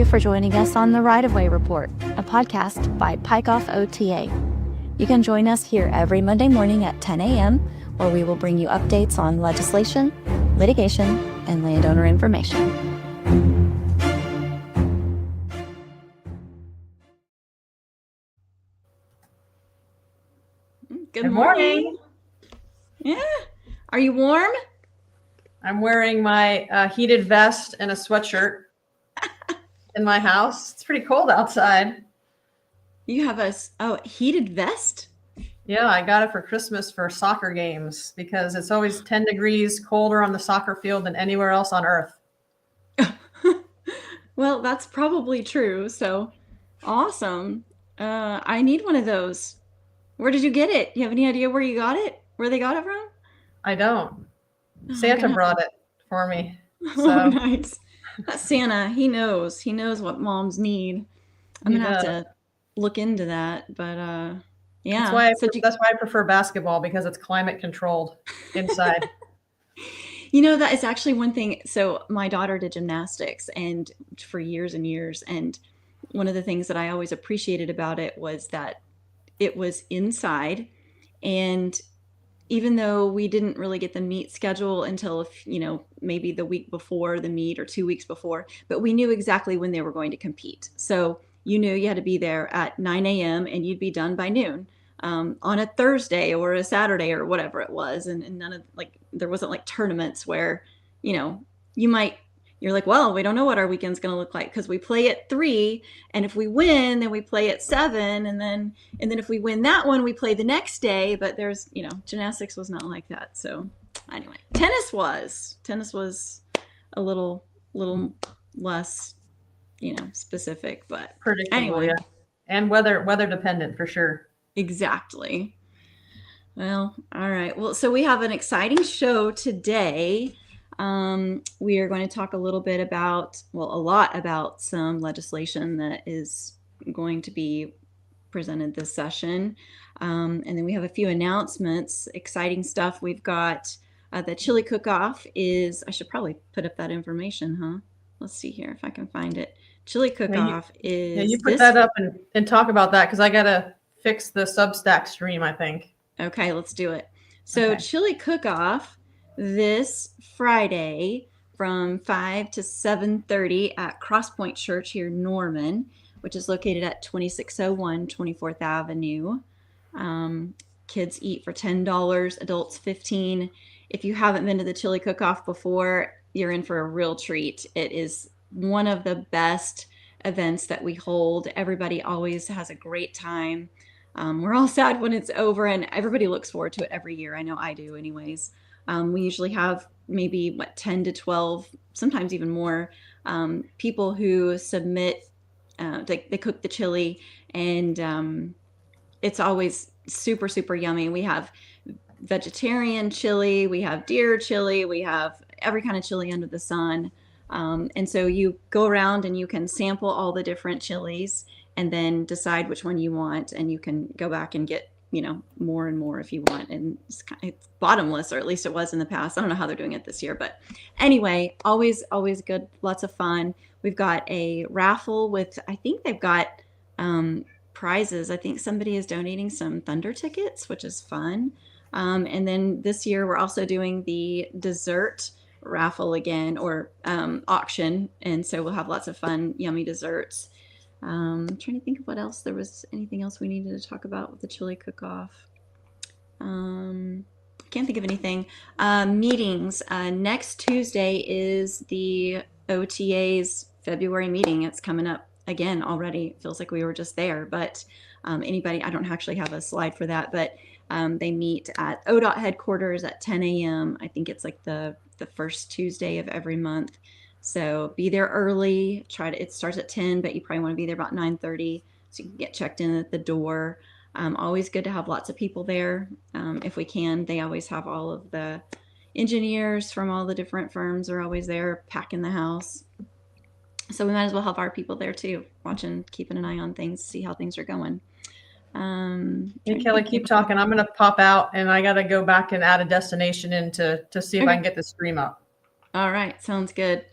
for joining us on the Right of Way Report, a podcast by Pikeoff OTA. You can join us here every Monday morning at 10 a.m., where we will bring you updates on legislation, litigation, and landowner information. Good morning. Yeah. Are you warm? I'm wearing my heated vest and a sweatshirt in my house. It's pretty cold outside. You have a heated vest? Yeah, I got it for Christmas for soccer games because it's always 10 degrees colder on the soccer field than anywhere else on earth. Well, that's probably true. So awesome. I need one of those. Where did you get it? You have any idea where you got it? Where they got it from? I don't. Santa brought it for me. So. Oh, nice. That's Santa. He knows. He knows what moms need. I'm going to have to look into that. But yeah. That's why I prefer basketball, because it's climate controlled inside. You know, that is actually one thing. So my daughter did gymnastics and for years and years. And one of the things that I always appreciated about it was that it was inside. And even though we didn't really get the meet schedule until, maybe the week before the meet or 2 weeks before, but we knew exactly when they were going to compete. So you knew you had to be there at 9 a.m. and you'd be done by noon on a Thursday or a Saturday or whatever it was. And none of there wasn't tournaments where, you're like, well, we don't know what our weekend's going to look like because we play at 3, and if we win, then we play at 7, and then if we win that one, we play the next day. But there's, gymnastics was not like that. So anyway, tennis was a little less, specific, but predictable, anyway. Yeah. And weather dependent for sure. Exactly. Well, all right. Well, so we have an exciting show today. We are going to talk a lot about some legislation that is going to be presented this session. And then we have a few announcements, exciting stuff. We've got the chili cook-off I should probably put up that information, huh? Let's see here if I can find it. Chili cook-off is... Yeah, you put that up and talk about that, because I got to fix the SUBSTACK stream, I think. Okay, let's do it. So chili cook-off this Friday from 5 to 7:30 at Crosspoint Church here in Norman, which is located at 2601 24th Avenue. Kids eat for $10, adults $15. If you haven't been to the chili cook-off before, you're in for a real treat. It is one of the best events that we hold. Everybody always has a great time. We're all sad when it's over, and everybody looks forward to it every year. I know I do anyways. We usually have maybe 10 to 12, sometimes even more, people who submit, they cook the chili, and it's always super, super yummy. We have vegetarian chili, we have deer chili, we have every kind of chili under the sun. And so you go around and you can sample all the different chilies and then decide which one you want, and you can go back and get more and more if you want. And it's bottomless, or at least it was in the past. I don't know how they're doing it this year, but anyway, always good, lots of fun. We've got a raffle with, I think they've got prizes. I think somebody is donating some Thunder tickets, which is fun. And then this year we're also doing the dessert raffle again, or auction. And so we'll have lots of fun, yummy desserts. I'm trying to think of what else. There was anything else we needed to talk about with the chili cook-off. Can't think of anything. Meetings. Next Tuesday is the OTA's February meeting. It's coming up again already. It feels like we were just there, but anybody, I don't actually have a slide for that, but they meet at ODOT headquarters at 10 a.m. I think it's the first Tuesday of every month. So be there early. It starts at 10, but you probably want to be there about 9:30 so you can get checked in at the door. Always good to have lots of people there if we can. They always have all of the engineers from all the different firms are always there packing the house. So we might as well have our people there too, keeping an eye on things, see how things are going. Hey, Kelly, keep talking. I'm going to pop out, and I got to go back and add a destination in to see if I can get the stream up. All right. Sounds good.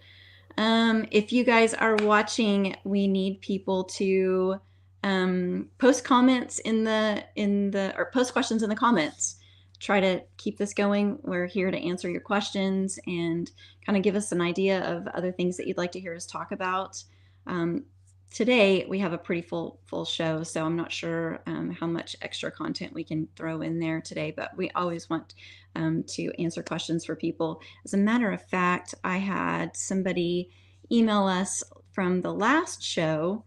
If you guys are watching, we need people to post comments or post questions in the comments. Try to keep this going. We're here to answer your questions and kind of give us an idea of other things that you'd like to hear us talk about. Today we have a pretty full show, so I'm not sure how much extra content we can throw in there today, but we always want to answer questions for people. As a matter of fact, I had somebody email us from the last show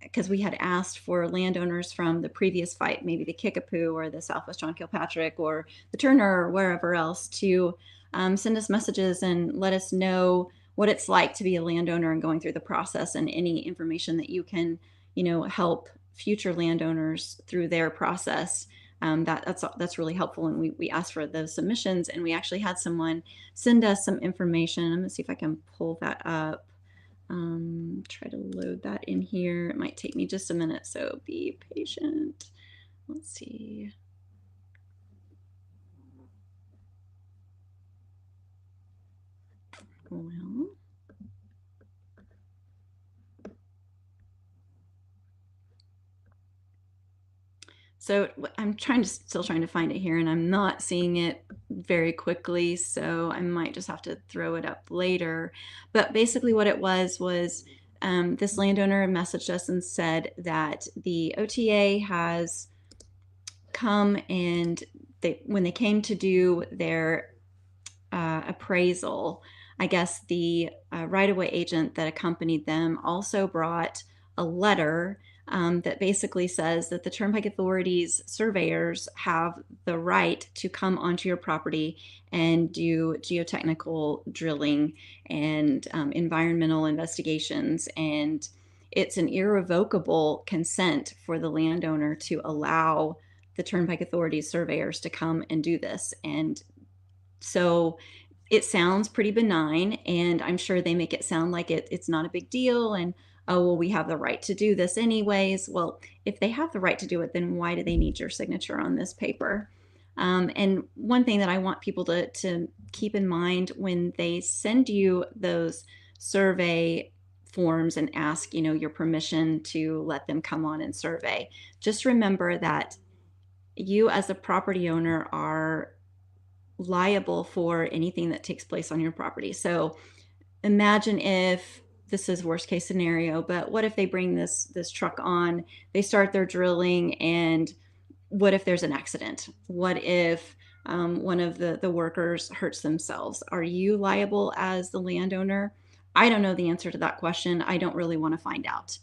because we had asked for landowners from the previous fight, maybe the Kickapoo or the Southwest John Kilpatrick or the Turner or wherever else, to send us messages and let us know what it's like to be a landowner and going through the process, and any information that you can, help future landowners through their process. That's really helpful. And we asked for those submissions, and we actually had someone send us some information. I'm gonna see if I can pull that up. Try to load that in here. It might take me just a minute, so be patient. Let's see. Well, so I'm still trying to find it here, and I'm not seeing it very quickly, so I might just have to throw it up later. But basically what it was this landowner messaged us and said that the OTA has come, and when they came to do their appraisal, I guess the right-of-way agent that accompanied them also brought a letter that basically says that the Turnpike Authority's surveyors have the right to come onto your property and do geotechnical drilling and environmental investigations. And it's an irrevocable consent for the landowner to allow the Turnpike Authority's surveyors to come and do this. And so it sounds pretty benign, and I'm sure they make it sound like it's not a big deal, and oh, well, we have the right to do this anyways. Well, if they have the right to do it, then why do they need your signature on this paper? And one thing that I want people to keep in mind when they send you those survey forms and ask, your permission to let them come on and survey, just remember that you as a property owner are liable for anything that takes place on your property. So imagine if this is worst case scenario, but what if they bring this truck on, they start their drilling, and what if there's an accident? What if one of the workers hurts themselves? Are you liable as the landowner? I don't know the answer to that question. I don't really want to find out.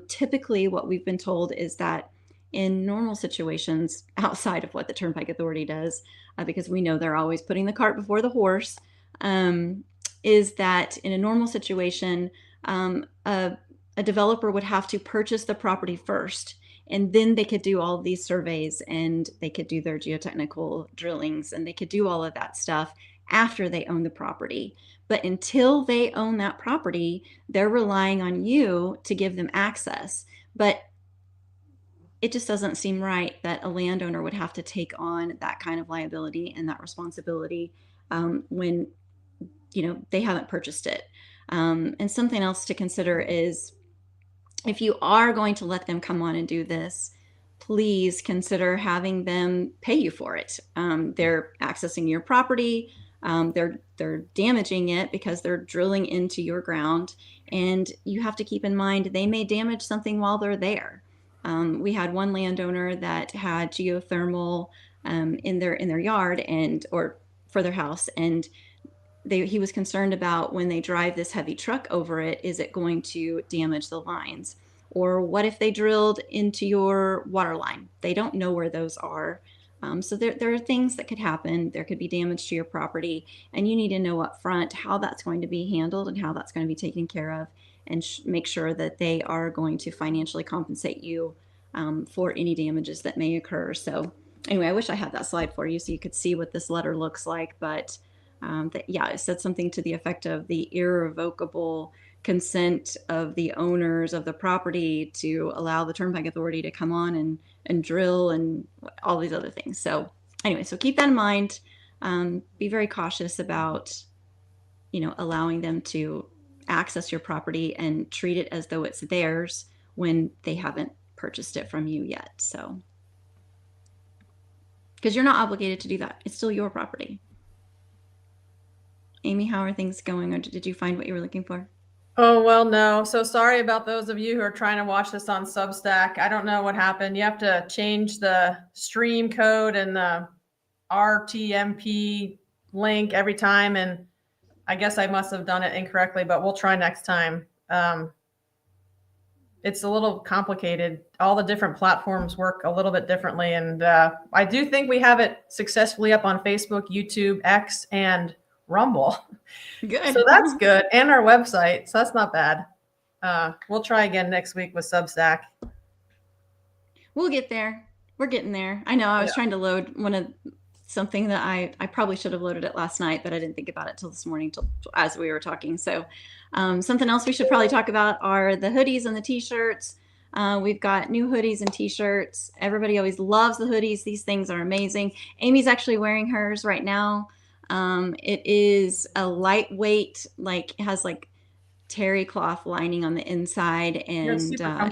Typically, what we've been told is that in normal situations, outside of what the Turnpike Authority does, because we know they're always putting the cart before the horse, is that in a normal situation, a developer would have to purchase the property first, and then they could do all of these surveys, and they could do their geotechnical drillings, and they could do all of that stuff after they own the property. But until they own that property, they're relying on you to give them access. But it just doesn't seem right that a landowner would have to take on that kind of liability and that responsibility when they haven't purchased it. And something else to consider is, if you are going to let them come on and do this, please consider having them pay you for it. They're accessing your property. They're damaging it because they're drilling into your ground, and you have to keep in mind they may damage something while they're there. We had one landowner that had geothermal in their yard or for their house, and he was concerned about when they drive this heavy truck over it, is it going to damage the lines? Or what if they drilled into your water line? They don't know where those are. So there are things that could happen. There could be damage to your property, and you need to know up front how that's going to be handled and how that's going to be taken care of, and make sure that they are going to financially compensate you for any damages that may occur. So anyway, I wish I had that slide for you so you could see what this letter looks like, but it said something to the effect of the irrevocable consent of the owners of the property to allow the Turnpike Authority to come on and drill and all these other things. So anyway, so keep that in mind. Be very cautious about, allowing them to access your property and treat it as though it's theirs when they haven't purchased it from you yet. So, because you're not obligated to do that. It's still your property. Amy, how are things going? Or did you find what you were looking for? Oh, well, no. So sorry about those of you who are trying to watch this on Substack. I don't know what happened. You have to change the stream code and the RTMP link every time. And I guess I must have done it incorrectly, but we'll try next time. It's a little complicated. All the different platforms work a little bit differently. And I do think we have it successfully up on Facebook, YouTube, X, and Rumble. Good. So that's good. And our website. So that's not bad. We'll try again next week with Substack. We'll get there. We're getting there. I know I was trying to load something that I probably should have loaded it last night, but I didn't think about it till this morning, as we were talking. So something else we should probably talk about are the hoodies and the t-shirts. We've got new hoodies and t-shirts. Everybody always loves the hoodies. These things are amazing. Amy's actually wearing hers right now. It is a lightweight, it has like terry cloth lining on the inside, and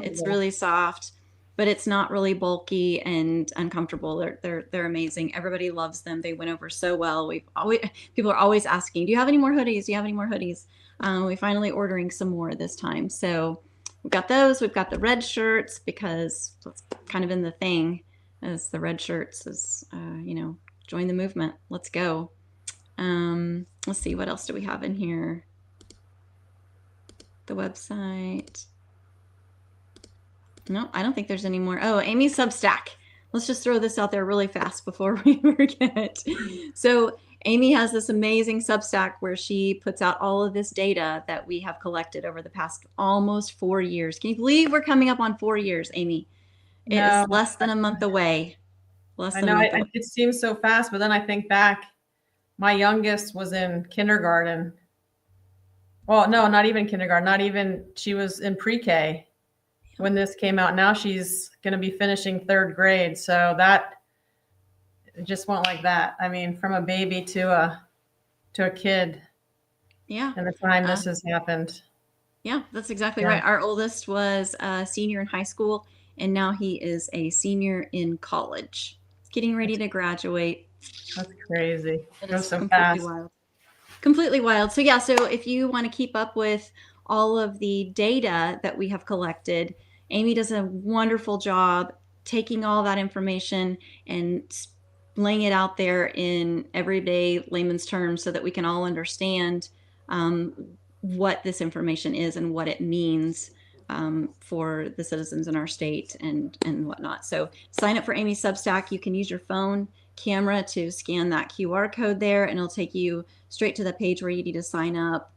it's really soft, but it's not really bulky and uncomfortable. They're amazing. Everybody loves them. They went over so well. People are always asking, do you have any more hoodies? Do you have any more hoodies? We finally ordering some more this time. So we've got those. We've got the red shirts because that's kind of in the thing as the red shirts is, join the movement. Let's go. Let's see, what else do we have in here? The website. No, I don't think there's any more. Oh, Amy's Substack. Let's just throw this out there really fast before we forget. So Amy has this amazing Substack where she puts out all of this data that we have collected over the past almost 4 years. Can you believe we're coming up on 4 years, Amy? It is less than a month away. It seems so fast, but then I think back, my youngest was in kindergarten. Well, no, not even kindergarten. She was in pre-K when this came out. Now she's going to be finishing 3rd grade. So that it just went like that. I mean, from a baby to a kid. Yeah. And the time this has happened. Yeah, that's exactly right. Our oldest was a senior in high school, and now he is a senior in college, getting ready to graduate. That's crazy. It goes so fast. Completely wild. So yeah, so if you want to keep up with all of the data that we have collected, Amy does a wonderful job taking all that information and laying it out there in everyday layman's terms so that we can all understand what this information is and what it means for the citizens in our state and whatnot. So sign up for Amy's Substack. You can use your phone camera to scan that QR code there, and it'll take you straight to the page where you need to sign up.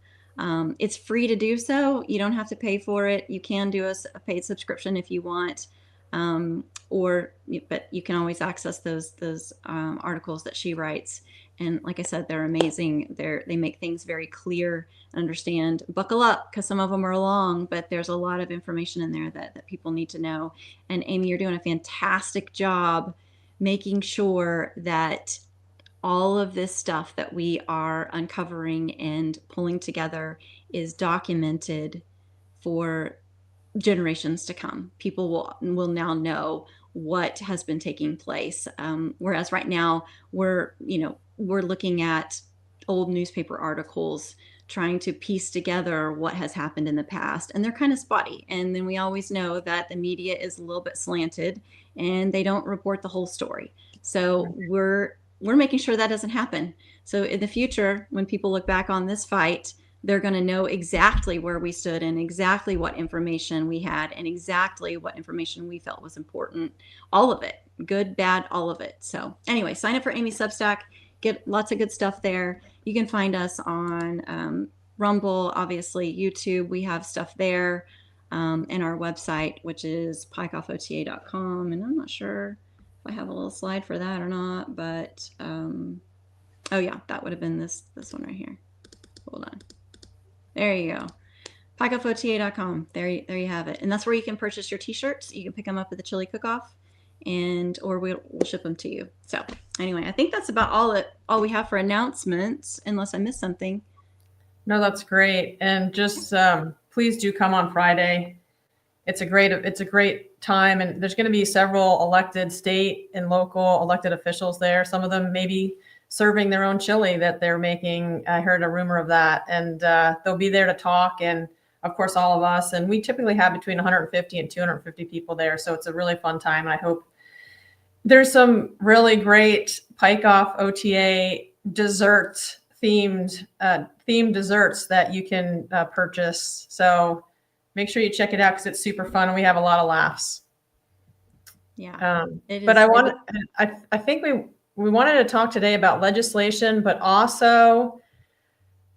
It's free to do so. You don't have to pay for it. You can do a paid subscription if you want, but you can always access those articles that she writes. And like I said, they're amazing. They make things very clear and understand. Buckle up, because some of them are long, but there's a lot of information in there that people need to know. And Amy, you're doing a fantastic job making sure that all of this stuff that we are uncovering and pulling together is documented for generations to come. People will now know what has been taking place. Whereas right now we're looking at old newspaper articles trying to piece together what has happened in the past, and they're kind of spotty. And then we always know that the media is a little bit slanted and they don't report the whole story. So we're making sure that doesn't happen. So in the future, when people look back on this fight, they're going to know exactly where we stood and exactly what information we had and exactly what information we felt was important. All of it, good, bad, all of it. So anyway, sign up for Amy's Substack. Get lots of good stuff there. You can find us on Rumble, obviously, YouTube. We have stuff there, and our website, which is pikeoffota.com. And I'm not sure if I have a little slide for that or not, but oh yeah, that would have been this one right here. Hold on. There you go. pikeoffota.com. There you have it. And that's where you can purchase your t-shirts. You can pick them up at the Chili Cook-Off, or we'll ship them to you. So anyway, I think that's about all we have for announcements, unless I missed something. No, that's great. And just please do come on Friday. It's a great time, and there's going to be several elected state and local elected officials there. Some of them maybe serving their own chili that they're making. I heard a rumor of that, and they'll be there to talk, and of course all of us. And we typically have between 150 and 250 people there, so it's a really fun time. And I hope there's some really great Pike Off OTA dessert themed desserts that you can purchase. So make sure you check it out because it's super fun and we have a lot of laughs. Yeah. But I think we wanted to talk today about legislation, but also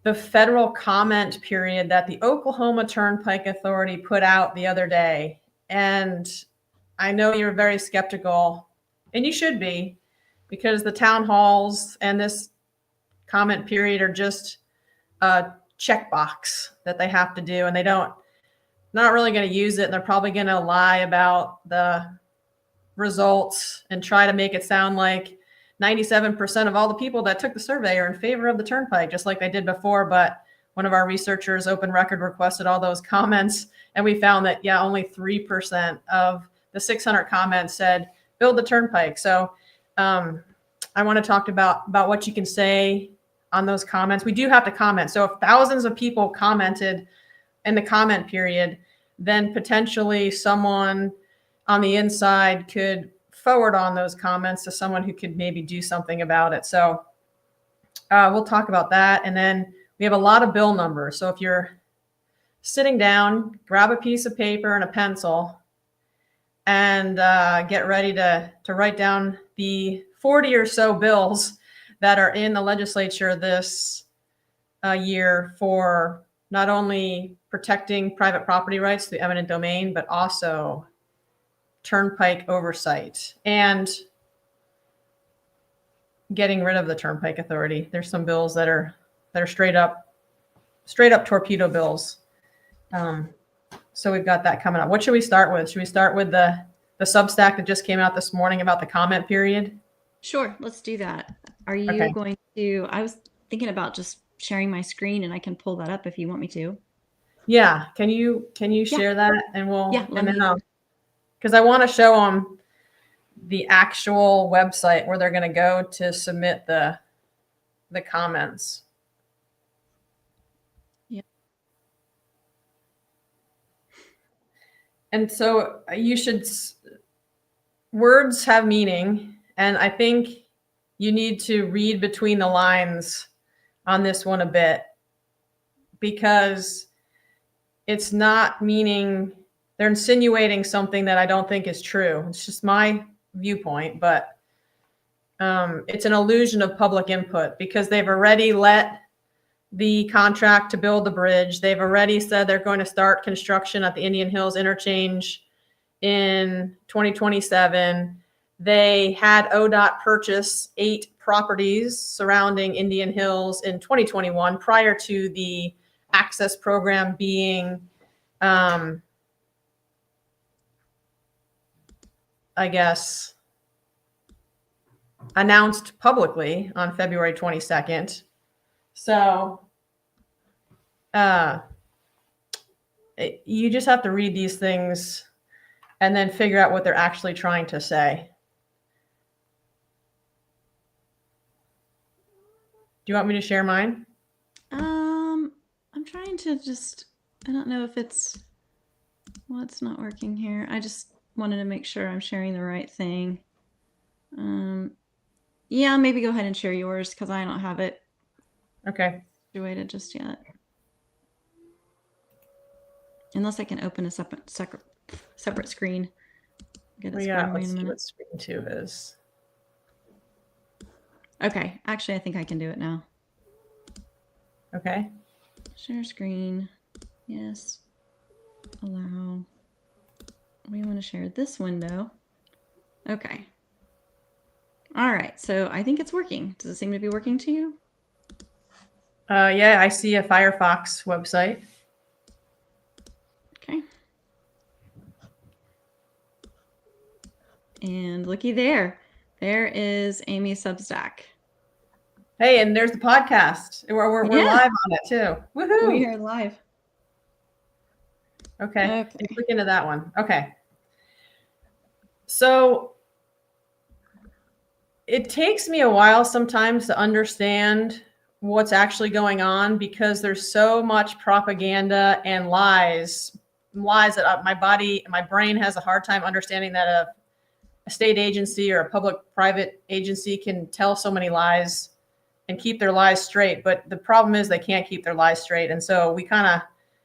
the federal comment period that the Oklahoma Turnpike Authority put out the other day. And I know you're very skeptical, and you should be, because the town halls and this comment period are just a checkbox that they have to do, and not really going to use it. And they're probably going to lie about the results and try to make it sound like 97% of all the people that took the survey are in favor of the turnpike, just like they did before. But one of our researchers, Open Record, requested all those comments, and we found that, only 3% of the 600 comments said build the turnpike. So I want to talk about what you can say on those comments. We do have to comment. So if thousands of people commented in the comment period, then potentially someone on the inside could forward on those comments to someone who could maybe do something about it. So we'll talk about that. And then we have a lot of bill numbers. So if you're sitting down, grab a piece of paper and a pencil and get ready to write down the 40 or so bills that are in the legislature this year for not only protecting private property rights through eminent domain, but also turnpike oversight and getting rid of the Turnpike Authority. There's some bills that are straight up torpedo bills. So we've got that coming up. What should we start with? Should we start with the SUBSTACK that just came out this morning about the comment period? Sure, let's do that. Are you going to? I was thinking about just sharing my screen, and I can pull that up if you want me to. Yeah, can you share that, and because I want to show them the actual website where they're going to go to submit the comments. Yeah. And so words have meaning, and I think you need to read between the lines on this one a bit, because it's not meaning, they're insinuating something that I don't think is true. It's just my viewpoint, but it's an illusion of public input because they've already let the contract to build the bridge. They've already said they're going to start construction at the Indian Hills interchange in 2027. They had ODOT purchase 8 properties surrounding Indian Hills in 2021 prior to the access program being, I guess, announced publicly on February 22nd. So you just have to read these things and then figure out what they're actually trying to say. Do you want me to share mine? I'm trying to I don't know if it's not working here. I just wanted to make sure I'm sharing the right thing. Yeah, maybe go ahead and share yours because I don't have it situated just yet. Unless I can open a separate screen. Let's see what screen 2 is. Okay, actually, I think I can do it now. Okay. Share screen. Yes. Allow. We want to share this window. Okay. All right, so I think it's working. Does it seem to be working to you? Yeah, I see a Firefox website. Okay. And looky there. There is Amy's SUBSTACK. Hey, and there's the podcast. We're live on it too. Woohoo! We are live. Okay. Click into that one. Okay. So it takes me a while sometimes to understand what's actually going on because there's so much propaganda and lies that my brain has a hard time understanding that a state agency or a public-private agency can tell so many lies and keep their lies straight. But the problem is they can't keep their lies straight. And so we kind of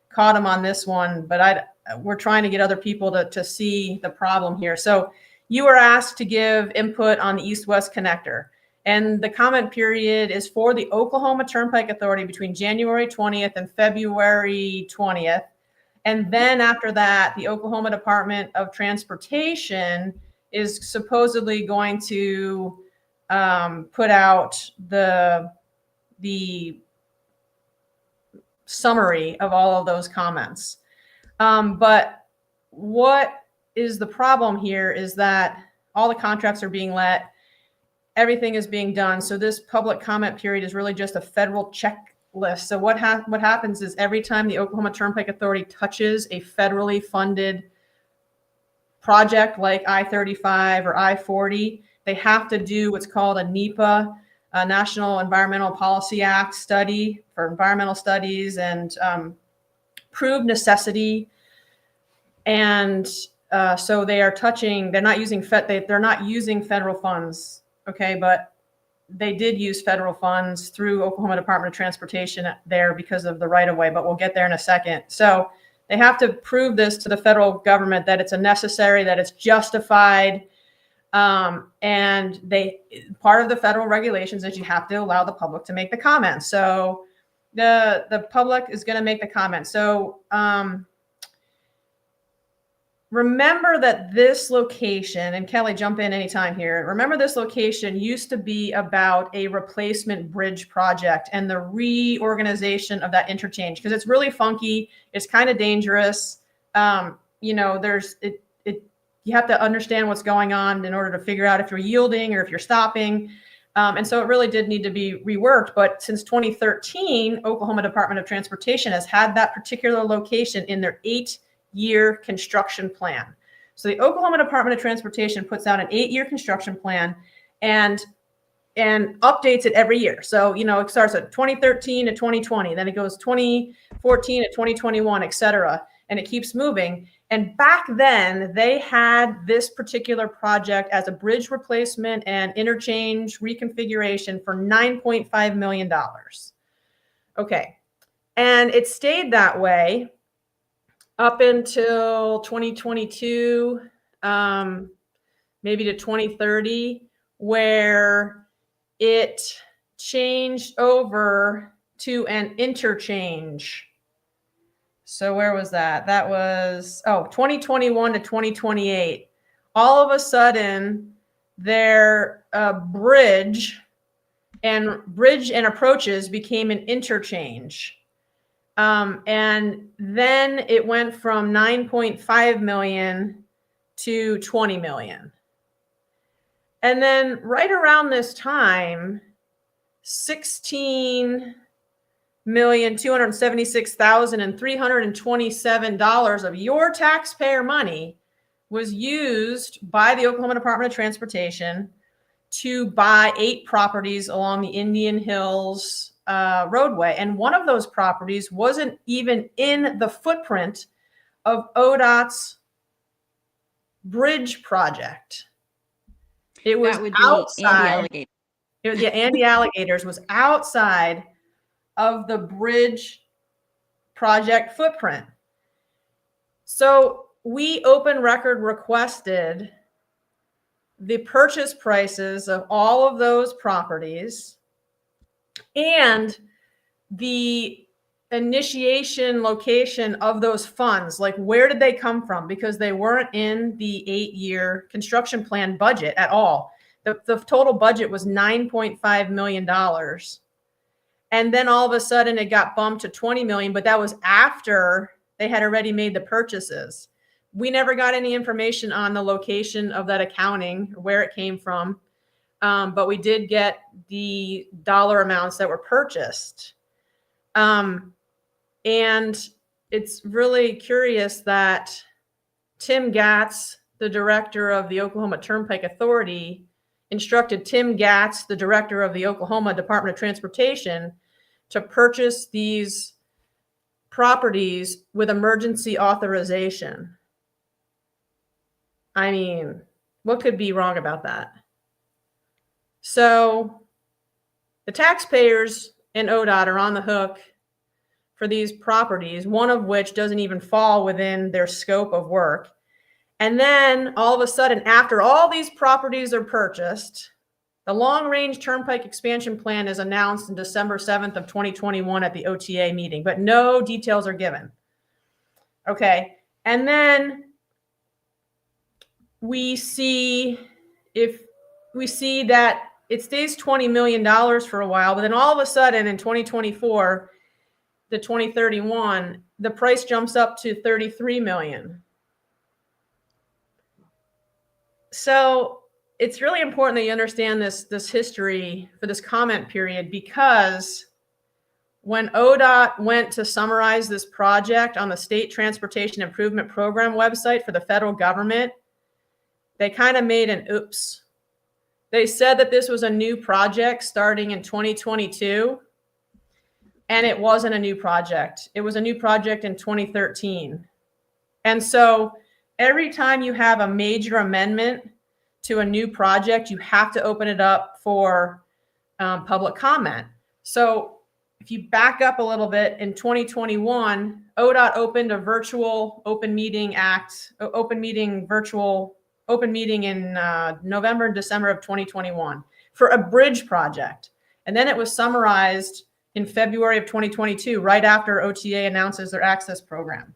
caught them on this one, but we're trying to get other people to see the problem here. So you were asked to give input on the East-West connector. And the comment period is for the Oklahoma Turnpike Authority between January 20th and February 20th. And then after that, the Oklahoma Department of Transportation is supposedly going to put out the summary of all of those comments. But what is the problem here is that all the contracts are being let, everything is being done. So this public comment period is really just a federal checklist. So what happens is every time the Oklahoma Turnpike Authority touches a federally funded project like I-35 or I-40, they have to do what's called a NEPA, a National Environmental Policy Act study for environmental studies and proved necessity. And so they're not using federal funds, okay, but they did use federal funds through Oklahoma Department of Transportation there because of the right-of-way, but we'll get there in a second. So they have to prove this to the federal government that it's necessary, that it's justified. And part of the federal regulations is you have to allow the public to make the comments. So the public is going to make the comment. So remember that this location, and Kelly, jump in anytime here. Remember this location used to be about a replacement bridge project and the reorganization of that interchange because it's really funky. It's kind of dangerous. You have to understand what's going on in order to figure out if you're yielding or if you're stopping. And so it really did need to be reworked. But since 2013, Oklahoma Department of Transportation has had that particular location in their 8-year construction plan. So the Oklahoma Department of Transportation puts out an 8-year construction plan and updates it every year. So, it starts at 2013 to 2020, then it goes 2014 to 2021, et cetera. And it keeps moving. And back then they had this particular project as a bridge replacement and interchange reconfiguration for $9.5 million. Okay. And it stayed that way up until 2022, maybe to 2030, where it changed over to an interchange. So where was that? That was 2021 to 2028. All of a sudden, their bridge and approaches became an interchange. And then it went from 9.5 million to 20 million. And then right around this time, $16,276,327 of your taxpayer money was used by the Oklahoma Department of Transportation to buy 8 properties along the Indian Hills roadway. And one of those properties wasn't even in the footprint of ODOT's bridge project. It was outside. Andy Alligators was outside of the bridge project footprint. So we open record requested the purchase prices of all of those properties and the initiation location of those funds. Like, where did they come from? Because they weren't in the 8-year construction plan budget at all. The total budget was $9.5 million. And then all of a sudden it got bumped to 20 million, but that was after they had already made the purchases. We never got any information on the location of that accounting, where it came from. but we did get the dollar amounts that were purchased. And it's really curious that Tim Gatz, the director of the Oklahoma Turnpike Authority, instructed Tim Gatz, the director of the Oklahoma Department of Transportation, to purchase these properties with emergency authorization. I mean, what could be wrong about that? So the taxpayers in ODOT are on the hook for these properties, one of which doesn't even fall within their scope of work. And then all of a sudden, after all these properties are purchased, the long-range turnpike expansion plan is announced on December 7th of 2021 at the OTA meeting, but no details are given. Okay, and then we see that it stays $20 million for a while, but then all of a sudden in 2024 to 2031, the price jumps up to $33 million. So it's really important that you understand this history for this comment period, because when ODOT went to summarize this project on the State Transportation Improvement Program website for the federal government, they kind of made an oops. They said that this was a new project starting in 2022, and it wasn't a new project. It was a new project in 2013. And so every time you have a major amendment to a new project, you have to open it up for public comment. So if you back up a little bit, in 2021, ODOT opened a virtual open meeting in November and December of 2021 for a bridge project. And then it was summarized in February of 2022, right after OTA announces their access program.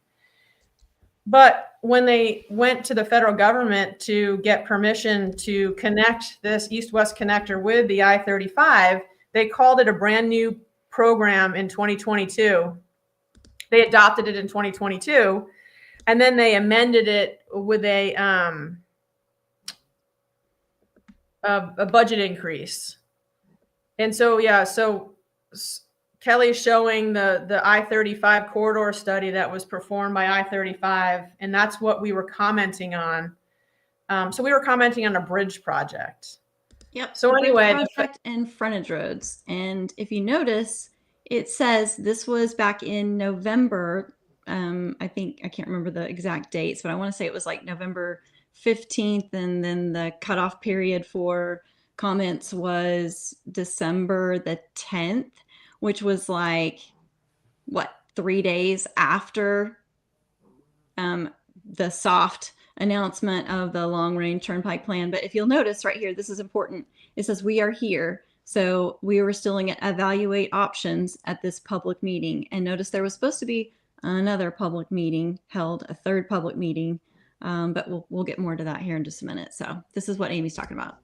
But when they went to the federal government to get permission to connect this east-west connector with the I-35, they called it a brand new program in 2022. They adopted it in 2022, and then they amended it with a budget increase. And so, yeah, so Kelly's showing the I-35 corridor study that was performed by I-35, and that's what we were commenting on. So we were commenting on a bridge project. Yep. So anyway, project and frontage roads. And if you notice, it says this was back in November. I think, I can't remember the exact dates, but I want to say it was like November 15th. And then the cutoff period for comments was December the 10th, which was like, what, 3 days after the soft announcement of the long-range turnpike plan. But if you'll notice right here, this is important. It says we are here. So we were still in evaluate options at this public meeting. And notice there was supposed to be another public meeting held, a third public meeting. But we'll get more to that here in just a minute. So this is what Amy's talking about.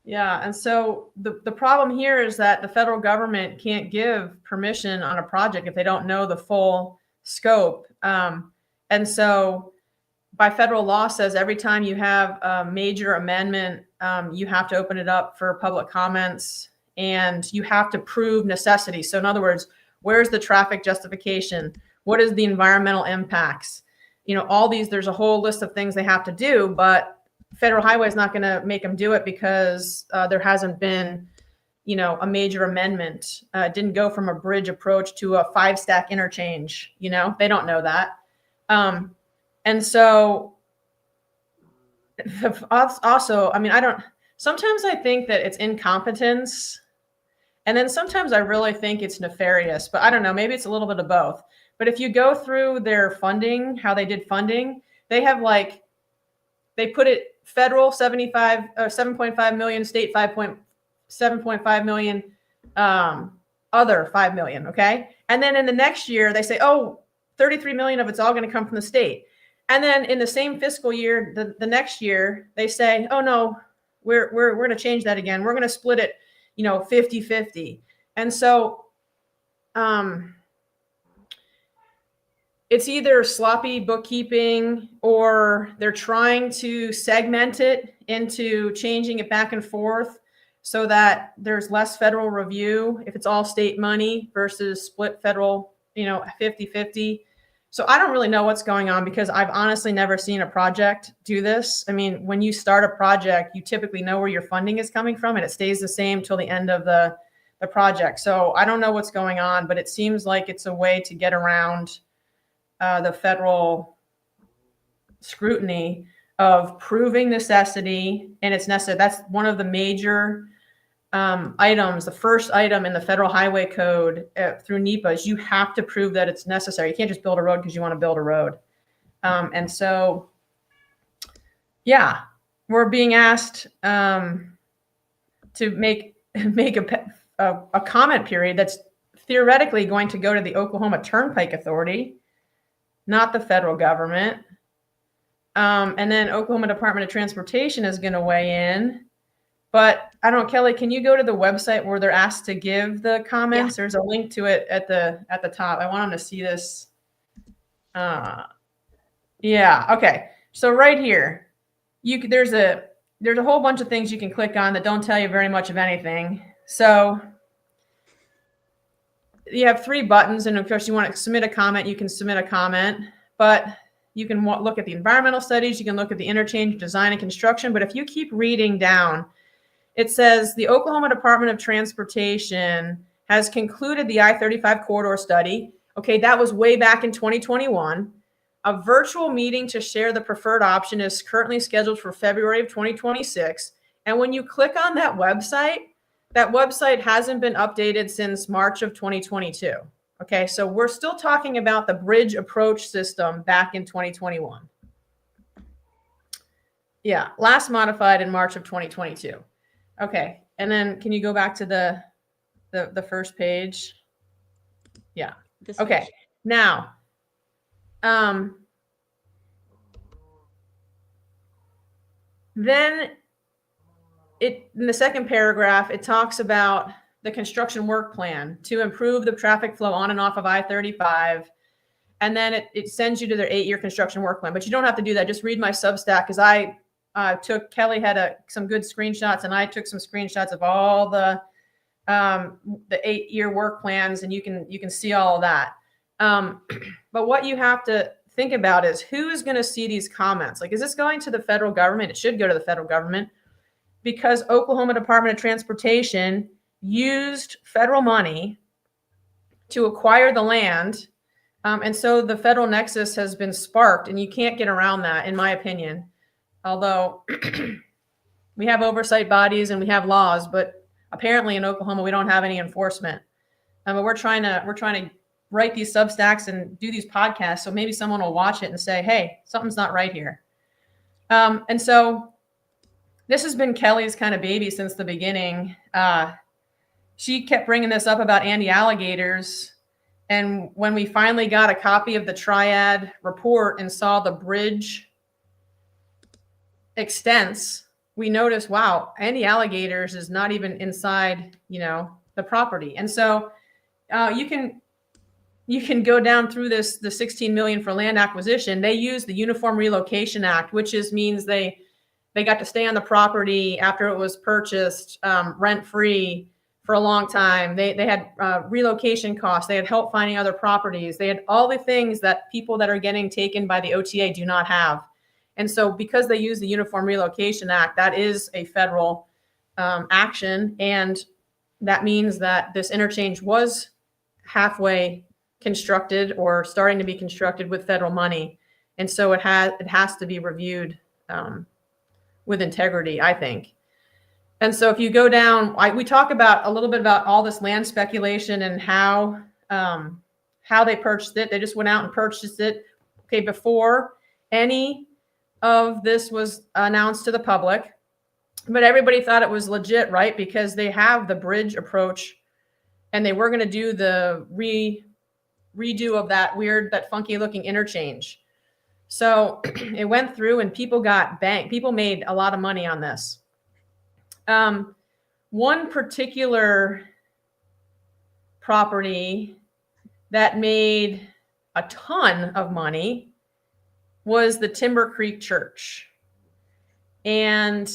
Yeah. And so the problem here is that the federal government can't give permission on a project if they don't know the full scope. And so by federal law says every time you have a major amendment, you have to open it up for public comments, and you have to prove necessity. So in other words, where's the traffic justification? What is the environmental impacts? You know, all these, there's a whole list of things they have to do, but Federal Highway is not going to make them do it because there hasn't been, you know, a major amendment. It didn't go from a bridge approach to a 5-stack interchange. You know, they don't know that. And so also, I mean, sometimes I think that it's incompetence. And then sometimes I really think it's nefarious, but I don't know, maybe it's a little bit of both. But if you go through their funding, how they did funding, they have they put it federal 7.5 million, state 7.5 million, other 5 million. Okay. And then in the next year, they say, oh, 33 million of it's all going to come from the state. And then in the same fiscal year, the next year, they say, oh no, we're going to change that again. We're going to split it, 50-50. And so it's either sloppy bookkeeping, or they're trying to segment it into changing it back and forth. so that there's less federal review if it's all state money versus split federal, 50-50. So I don't really know what's going on because I've honestly never seen a project do this. I mean, when you start a project, you typically know where your funding is coming from and it stays the same till the end of the project. So I don't know what's going on, but it seems like it's a way to get around the federal scrutiny of proving necessity, and it's necessary. That's one of the major items. The first item in the Federal Highway Code through NEPA is you have to prove that it's necessary. You can't just build a road because you want to build a road. And so, yeah, we're being asked to make a comment period that's theoretically going to go to the Oklahoma Turnpike Authority, not the federal government. And then Oklahoma Department of Transportation is going to weigh in. But I don't know, Kelly, can you go to the website where they're asked to give the comments? Yeah. There's a link to it at the top. I want them to see this. Yeah. Okay. So right here, there's a whole bunch of things you can click on that don't tell you very much of anything. So you have 3 buttons, and of course you want to submit a comment. You can submit a comment, but you can look at the environmental studies. You can look at the interchange design and construction. But if you keep reading down, it says the Oklahoma Department of Transportation has concluded the I-35 corridor study. Okay, that was way back in 2021. A virtual meeting to share the preferred option is currently scheduled for February of 2026. And when you click on that website hasn't been updated since March of 2022. Okay, so we're still talking about the bridge approach system back in 2021. Yeah, last modified in March of 2022. Okay, and then can you go back to the first page? Yeah. Okay. Page. Now, then in the second paragraph, it talks about the construction work plan to improve the traffic flow on and off of I-35. And then it sends you to their 8-year construction work plan. But you don't have to do that. Just read my Substack, because Kelly had some good screenshots, and I took some screenshots of all the 8-year work plans, and you can see all of that. But what you have to think about is who is going to see these comments? Like, is this going to the federal government? It should go to the federal government, because Oklahoma Department of Transportation used federal money to acquire the land. And so the federal nexus has been sparked, and you can't get around that, in my opinion. Although we have oversight bodies and we have laws, but apparently in Oklahoma we don't have any enforcement. But we're trying to write these Substacks and do these podcasts, so maybe someone will watch it and say, "Hey, something's not right here." And so this has been Kelly's kind of baby since the beginning. She kept bringing this up about anti-alligators, and when we finally got a copy of the Triad report and saw the bridge extents, we noticed, wow, anti-alligators is not even inside, the property. And so you can go down through the $16 million for land acquisition. They use the Uniform Relocation Act, which means they got to stay on the property after it was purchased, rent-free for a long time. They had relocation costs. They had help finding other properties. They had all the things that people that are getting taken by the OTA do not have. And so because they use the Uniform Relocation Act, that is a federal action. And that means that this interchange was halfway constructed or starting to be constructed with federal money. And so it has to be reviewed with integrity, I think. And so if you go down, we talk about a little bit about all this land speculation and how they purchased it. They just went out and purchased it, okay, before any of this was announced to the public. But everybody thought it was legit, right? Because they have the bridge approach, and they were going to do the redo of that funky looking interchange. So it went through, and people got banked. People made a lot of money on this. One particular property that made a ton of money was the Timber Creek Church. And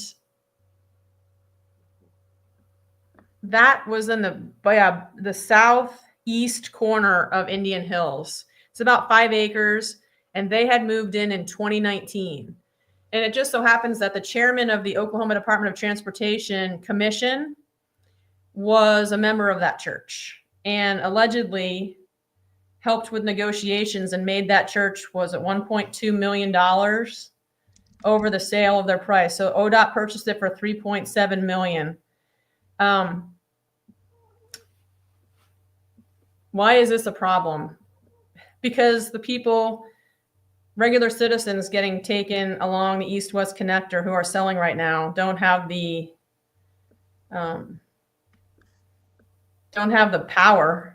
that was in the southeast corner of Indian Hills. It's about 5 acres, and they had moved in 2019. And it just so happens that the chairman of the Oklahoma Department of Transportation Commission was a member of that church and allegedly helped with negotiations and made that church, was at $1.2 million over the sale of their price. So ODOT purchased it for $3.7 million. Why is this a problem? Because the people, regular citizens getting taken along the east-west connector who are selling right now don't have the power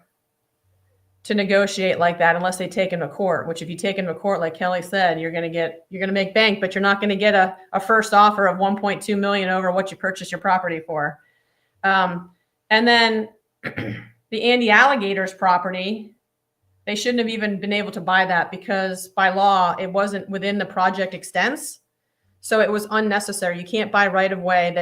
to negotiate like that unless they take them to court, which if you take them to court, like Kelly said, you're going to make bank, but you're not going to get a first offer of 1.2 million over what you purchased your property for. And then the Andy Alligator's property, they shouldn't have even been able to buy that because by law, it wasn't within the project extents. So it was unnecessary. You can't buy right of way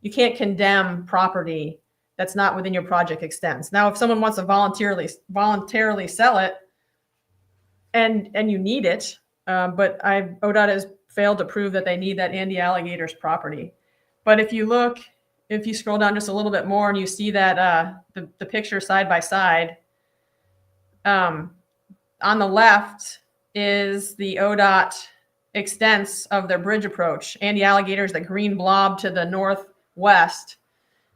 you can't condemn property that's not within your project extents. Now, if someone wants to voluntarily sell it and you need it, but ODOT has failed to prove that they need that Andy Alligator's property. But if you scroll down just a little bit more and you see that the picture side by side, on the left is the ODOT extents of their bridge approach. Andy Alligator's the green blob to the northwest.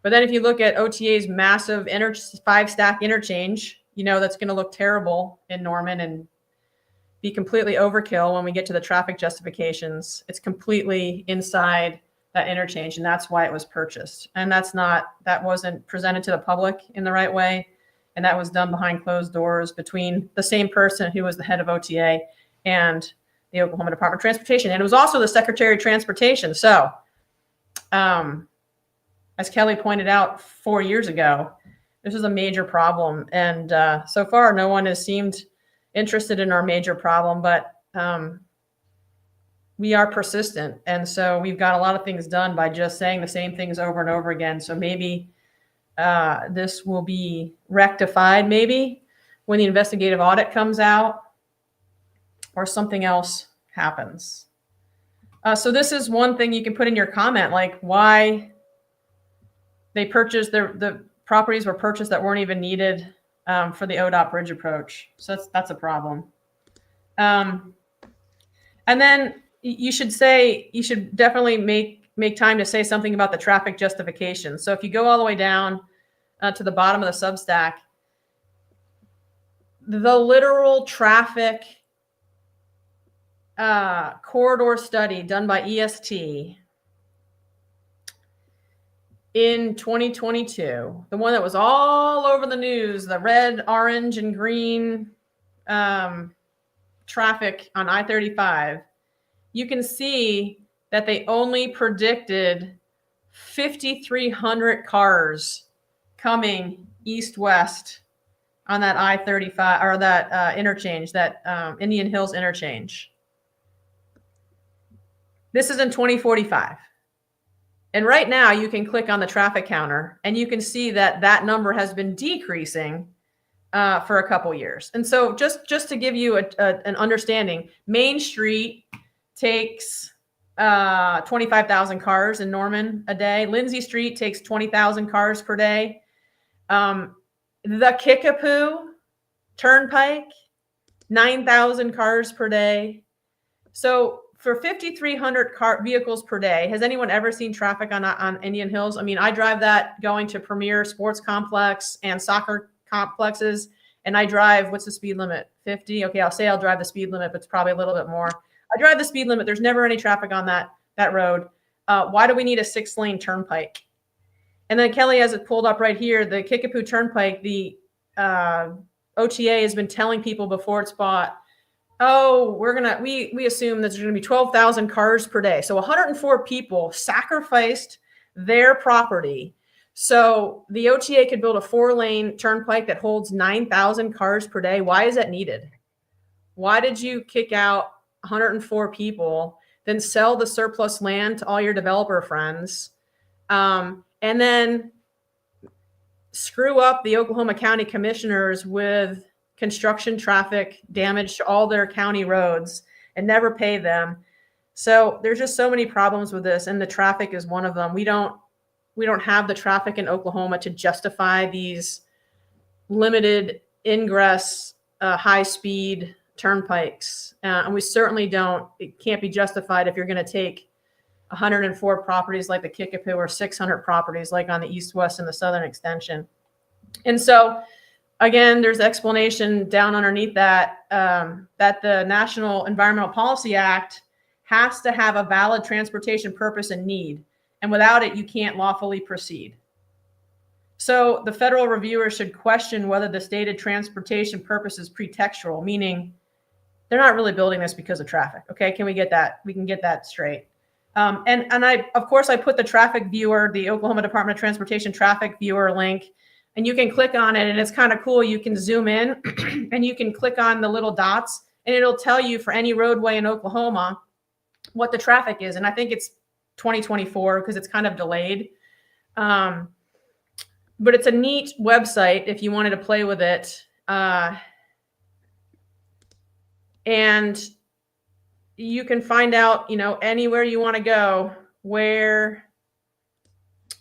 But then if you look at OTA's massive 5-stack interchange, that's going to look terrible in Norman and be completely overkill when we get to the traffic justifications. It's completely inside that interchange, and that's why it was purchased. And that wasn't presented to the public in the right way. And that was done behind closed doors between the same person who was the head of OTA and the Oklahoma Department of Transportation. And it was also the Secretary of Transportation. So, as Kelly pointed out 4 years ago, this is a major problem. And so far, no one has seemed interested in our major problem, but we are persistent. And so we've got a lot of things done by just saying the same things over and over again. So maybe this will be rectified, maybe when the investigative audit comes out or something else happens. So this is one thing you can put in your comment, like why they purchased the properties were purchased that weren't even needed for the ODOT bridge approach. So that's a problem. And then you should definitely make time to say something about the traffic justification. So if you go all the way down to the bottom of the SUBSTACK, the literal traffic corridor study done by EST in 2022, the one that was all over the news, the red, orange, and green traffic on I-35, you can see that they only predicted 5,300 cars coming east-west on that I-35 or that interchange, that Indian Hills interchange. This is in 2045. And right now you can click on the traffic counter and you can see that number has been decreasing for a couple years. And so just to give you an understanding, Main Street takes 25,000 cars in Norman a day. Lindsay Street takes 20,000 cars per day. The Kickapoo Turnpike, 9,000 cars per day. So for 5,300 vehicles per day, has anyone ever seen traffic on Indian Hills? I mean, I drive that going to Premier Sports Complex and soccer complexes, and I drive, what's the speed limit? 50? Okay, I'll drive the speed limit, but it's probably a little bit more. I drive the speed limit. There's never any traffic on that road. Why do we need a 6-lane turnpike? And then Kelly has it pulled up right here. The Kickapoo Turnpike, the OTA has been telling people before it's bought, oh, we assume that there's going to be 12,000 cars per day. So 104 people sacrificed their property so the OTA could build a 4-lane turnpike that holds 9,000 cars per day. Why is that needed? Why did you kick out 104 people, then sell the surplus land to all your developer friends, and then screw up the Oklahoma County commissioners with construction traffic damage to all their county roads and never pay them. So there's just so many problems with this, and the traffic is one of them. We don't have the traffic in Oklahoma to justify these limited ingress, high-speed turnpikes, and we certainly don't. It can't be justified if you're going to take 104 properties like the Kickapoo or 600 properties like on the east, west, and the southern extension. And so, again, there's explanation down underneath that that the National Environmental Policy Act has to have a valid transportation purpose and need, and without it, you can't lawfully proceed. So the federal reviewer should question whether the stated transportation purpose is pretextual, meaning they're not really building this because of traffic. Okay, can we get that? We can get that straight. And I, of course, I put the traffic viewer, the Oklahoma Department of Transportation traffic viewer link, and you can click on it, and it's kind of cool. You can zoom in and you can click on the little dots, and it'll tell you for any roadway in Oklahoma what the traffic is. And I think it's 2024 because it's kind of delayed. But it's a neat website if you wanted to play with it. And you can find out, anywhere you want to go where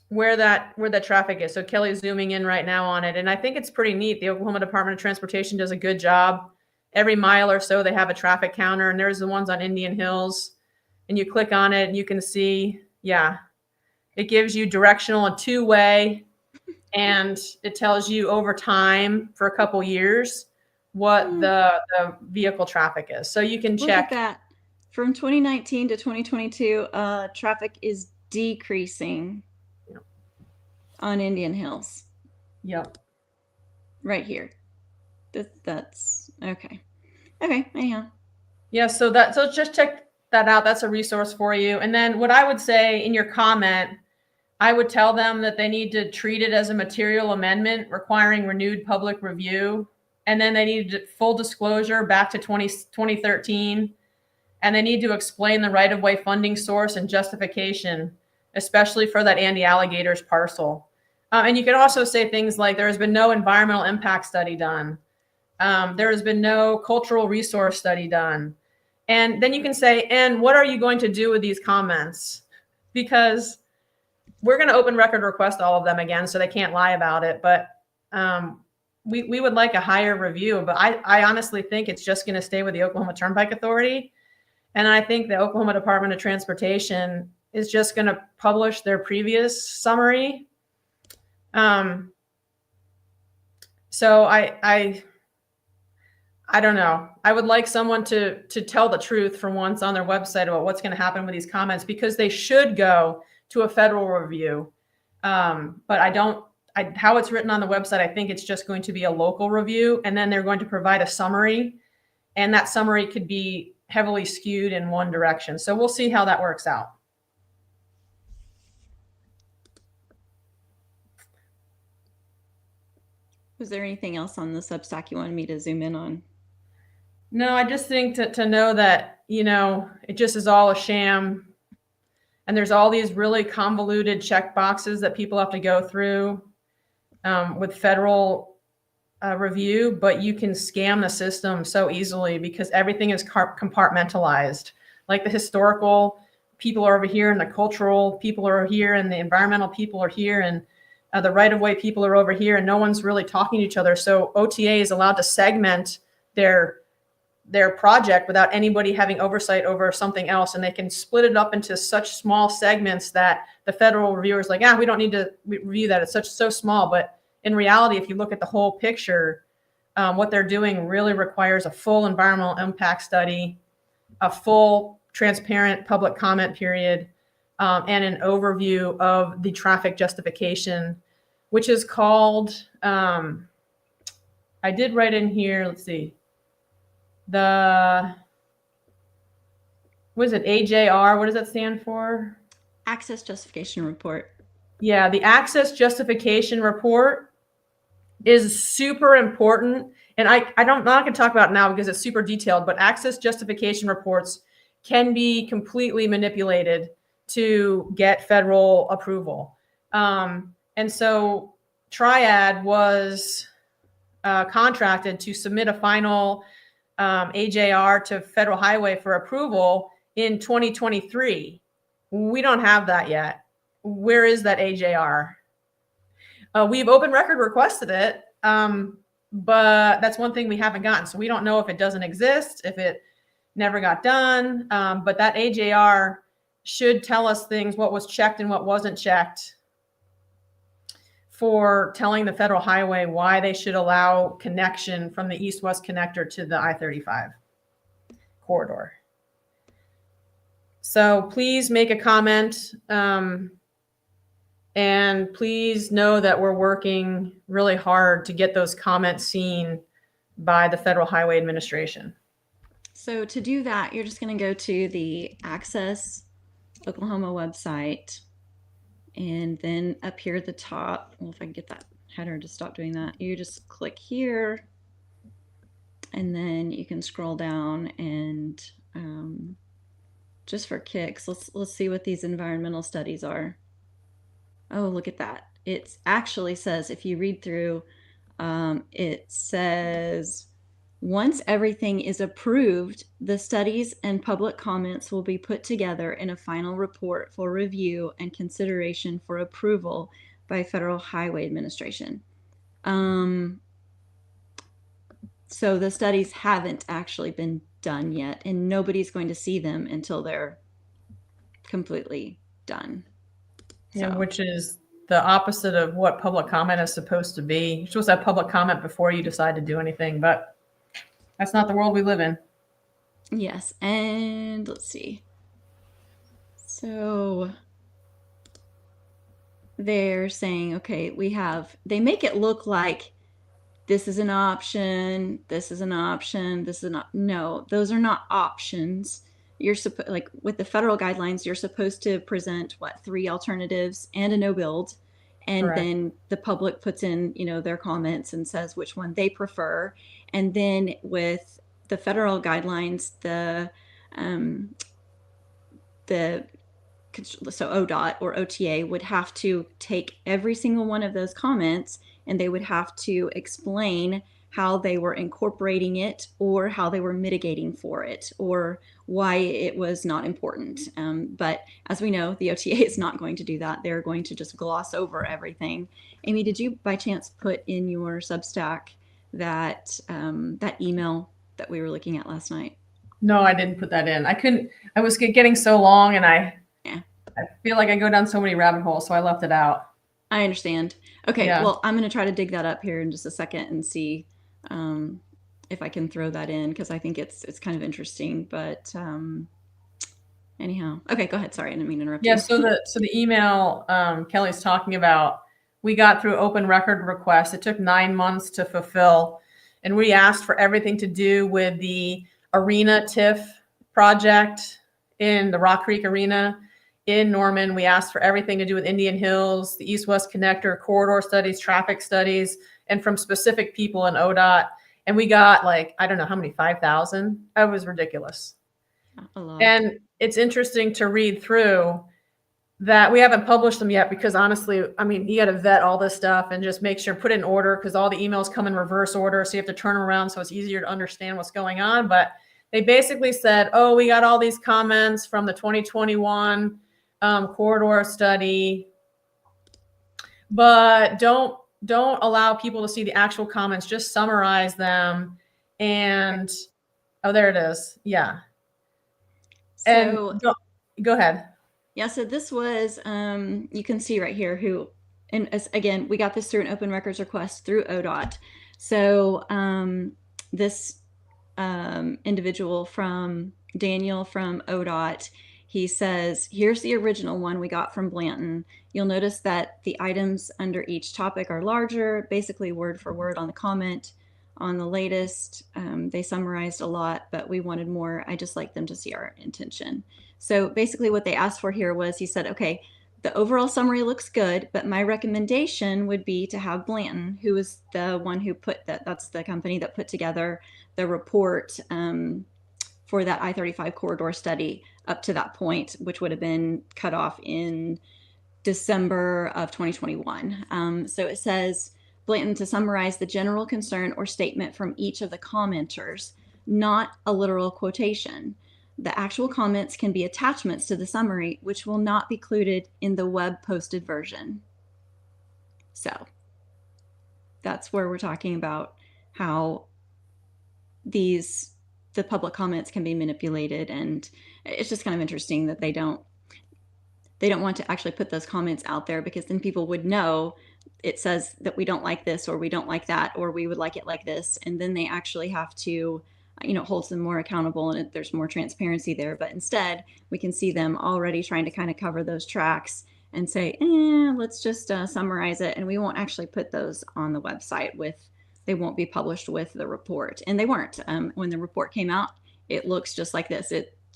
that traffic is. So Kelly's zooming in right now on it. And I think it's pretty neat. The Oklahoma Department of Transportation does a good job. Every mile or so, they have a traffic counter, and there's the ones on Indian Hills. And you click on it and you can see, it gives you directional and two-way, and it tells you over time for a couple years what the vehicle traffic is. So you can check. Look at that. From 2019 to 2022, traffic is decreasing on Indian Hills. Yep. Right here. That's okay. Okay, anyhow. Yeah, so just check that out. That's a resource for you. And then what I would say in your comment, I would tell them that they need to treat it as a material amendment requiring renewed public review. And then they need full disclosure back to 2013. And they need to explain the right-of-way funding source and justification, especially for that Andy Alligator's parcel. And you can also say things like there has been no environmental impact study done. There has been no cultural resource study done. And then you can say, and what are you going to do with these comments? Because we're going to open record request all of them again, so they can't lie about it. But we would like a higher review. But I honestly think it's just going to stay with the Oklahoma Turnpike Authority. And I think the Oklahoma Department of Transportation is just going to publish their previous summary. So I don't know. I would like someone to tell the truth for once on their website about what's going to happen with these comments, because they should go to a federal review. But how it's written on the website, I think it's just going to be a local review, and then they're going to provide a summary, and that summary could be heavily skewed in one direction. So we'll see how that works out. Was there anything else on the Substack you wanted me to zoom in on? No, I just think to know that, it just is all a sham. And there's all these really convoluted check boxes that people have to go through with federal review, but you can scam the system so easily because everything is compartmentalized. Like the historical people are over here, and the cultural people are here, and the environmental people are here, and the right-of-way people are over here, and no one's really talking to each other. So OTA is allowed to segment their project without anybody having oversight over something else. And they can split it up into such small segments that the federal reviewer is like, we don't need to review that. It's so small. But in reality, if you look at the whole picture, what they're doing really requires a full environmental impact study, a full transparent public comment period, and an overview of the traffic justification, which is called, I did write in here, let's see, what is it, AJR? What does that stand for? Access Justification Report. Yeah, the Access Justification Report is super important. And I'm not going to talk about it now because it's super detailed, but Access Justification Reports can be completely manipulated to get federal approval. And so Triad was contracted to submit a final AJR to Federal Highway for approval in 2023. We don't have that yet. Where is that AJR? We've open record requested it, but that's one thing we haven't gotten. So we don't know if it doesn't exist, if it never got done. But that AJR should tell us things, what was checked and what wasn't checked, for telling the Federal Highway why they should allow connection from the east-west connector to the I-35 corridor. So please make a comment, and please know that we're working really hard to get those comments seen by the Federal Highway Administration. So to do that, you're just going to go to the Access Oklahoma website, and then up here at the top, well, if I can get that header to stop doing that, you just click here, and then you can scroll down, and just for kicks, let's see what these environmental studies are. Oh, look at that. It actually says, if you read through, it says, once everything is approved, the studies and public comments will be put together in a final report for review and consideration for approval by Federal Highway Administration. So the studies haven't actually been done yet, and nobody's going to see them until they're completely done. Yeah, which is the opposite of what public comment is supposed to be. You're supposed to have public comment before you decide to do anything, but that's not the world we live in. Yes, and let's see. So they're saying, okay, they make it look like this is an option, this is an option, this is not. No, those are not options. You're like with the federal guidelines, you're supposed to present 3 alternatives and a no build, and Correct. Then the public puts in, their comments and says which one they prefer. And then with the federal guidelines, so ODOT or OTA would have to take every single one of those comments, and they would have to explain how they were incorporating it, or how they were mitigating for it, or why it was not important. But as we know, the OTA is not going to do that. They're going to just gloss over everything. Amy, did you by chance put in your Substack that email that we were looking at last night? No, I didn't put that in. I couldn't. I was getting so long, and I feel like I go down so many rabbit holes, so I left it out. I understand. Okay, yeah. Well, I'm going to try to dig that up here in just a second and see if I can throw that in, because I think it's kind of interesting. But anyhow, okay, go ahead. Sorry, I didn't mean to interrupt you. Yeah, so the email Kelly's talking about, we got through open record requests. It took 9 months to fulfill, and we asked for everything to do with the arena TIF project in the Rock Creek Arena in Norman. We asked for everything to do with Indian Hills, the East-West Connector, corridor studies, traffic studies, and from specific people in ODOT. And we got I don't know how many, 5,000. That was ridiculous. A lot. And it's interesting to read through that. We haven't published them yet because honestly, I mean, you got to vet all this stuff and just make sure, put it in order, because all the emails come in reverse order. So you have to turn them around so it's easier to understand what's going on. But they basically said, oh, we got all these comments from the 2021 corridor study, but don't allow people to see the actual comments. Just summarize them. And oh, there it is. Yeah. So and go ahead. Yeah. So this was, you can see right here and again, we got this through an open records request through ODOT. So this individual from Daniel from ODOT, he says, here's the original one we got from Blanton. You'll notice that the items under each topic are larger, basically word for word on the comment. On the latest, they summarized a lot, but we wanted more. I just like them to see our intention. So basically what they asked for here was, he said, okay, the overall summary looks good, but my recommendation would be to have Blanton, who was the one who that's the company that put together the report for that I-35 corridor study up to that point, which would have been cut off in December of 2021. So it says, Blanton, to summarize the general concern or statement from each of the commenters, not a literal quotation. The actual comments can be attachments to the summary, which will not be included in the web posted version. So that's where we're talking about how the public comments can be manipulated, and it's just kind of interesting that they don't want to actually put those comments out there, because then people would know it says that we don't like this, or we don't like that, or we would like it like this, and then they actually have to, holds them more accountable, and there's more transparency there. But instead, we can see them already trying to kind of cover those tracks and say, let's just summarize it, and we won't actually put those on the website they won't be published with the report. And they weren't. When the report came out, it looks just like this.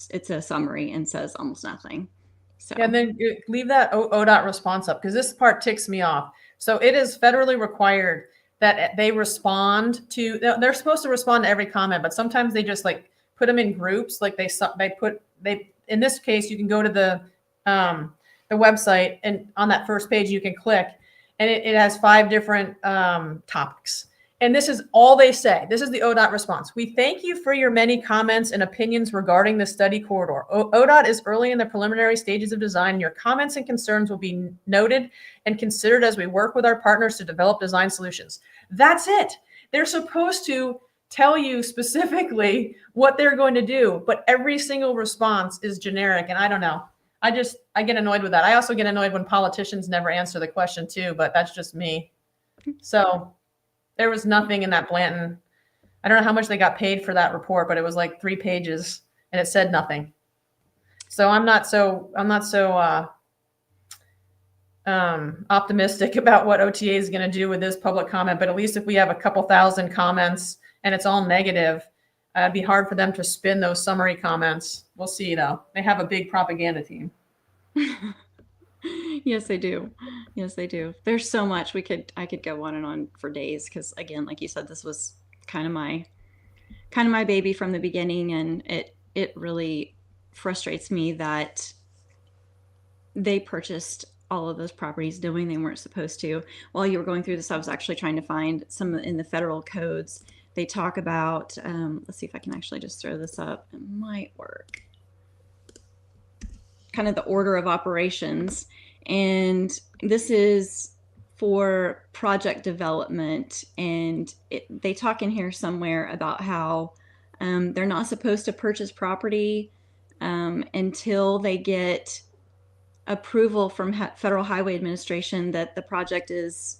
It's a summary and says almost nothing. So. And then leave that ODOT response up, because this part ticks me off. So it is federally required that they respond to, they're supposed to respond to every comment, but sometimes they just like put them in groups. Like in this case, you can go to the website, and on that first page you can click, and it has 5 different topics. And this is all they say. This is the ODOT response. We thank you for your many comments and opinions regarding the study corridor. ODOT is early in the preliminary stages of design. Your comments and concerns will be noted and considered as we work with our partners to develop design solutions. That's it. They're supposed to tell you specifically what they're going to do, but every single response is generic. And I don't know. I get annoyed with that. I also get annoyed when politicians never answer the question too, but that's just me. So there was nothing in that Blanton. I don't know how much they got paid for that report, but it was like 3 pages and it said nothing. So I'm not so optimistic about what OTA is going to do with this public comment. But at least if we have a couple thousand comments and it's all negative, it'd be hard for them to spin those summary comments. We'll see though. They have a big propaganda team. Yes, they do. Yes, they do. There's so much I could go on and on for days, because again, like you said, this was kind of my baby from the beginning, and it really frustrates me that they purchased all of those properties knowing they weren't supposed to. While you were going through this, I was actually trying to find some in the federal codes. They talk about, let's see if I can actually just throw this up. It might work. Kind of the order of operations. And this is for project development. And they talk in here somewhere about how they're not supposed to purchase property until they get approval from Federal Highway Administration that the project is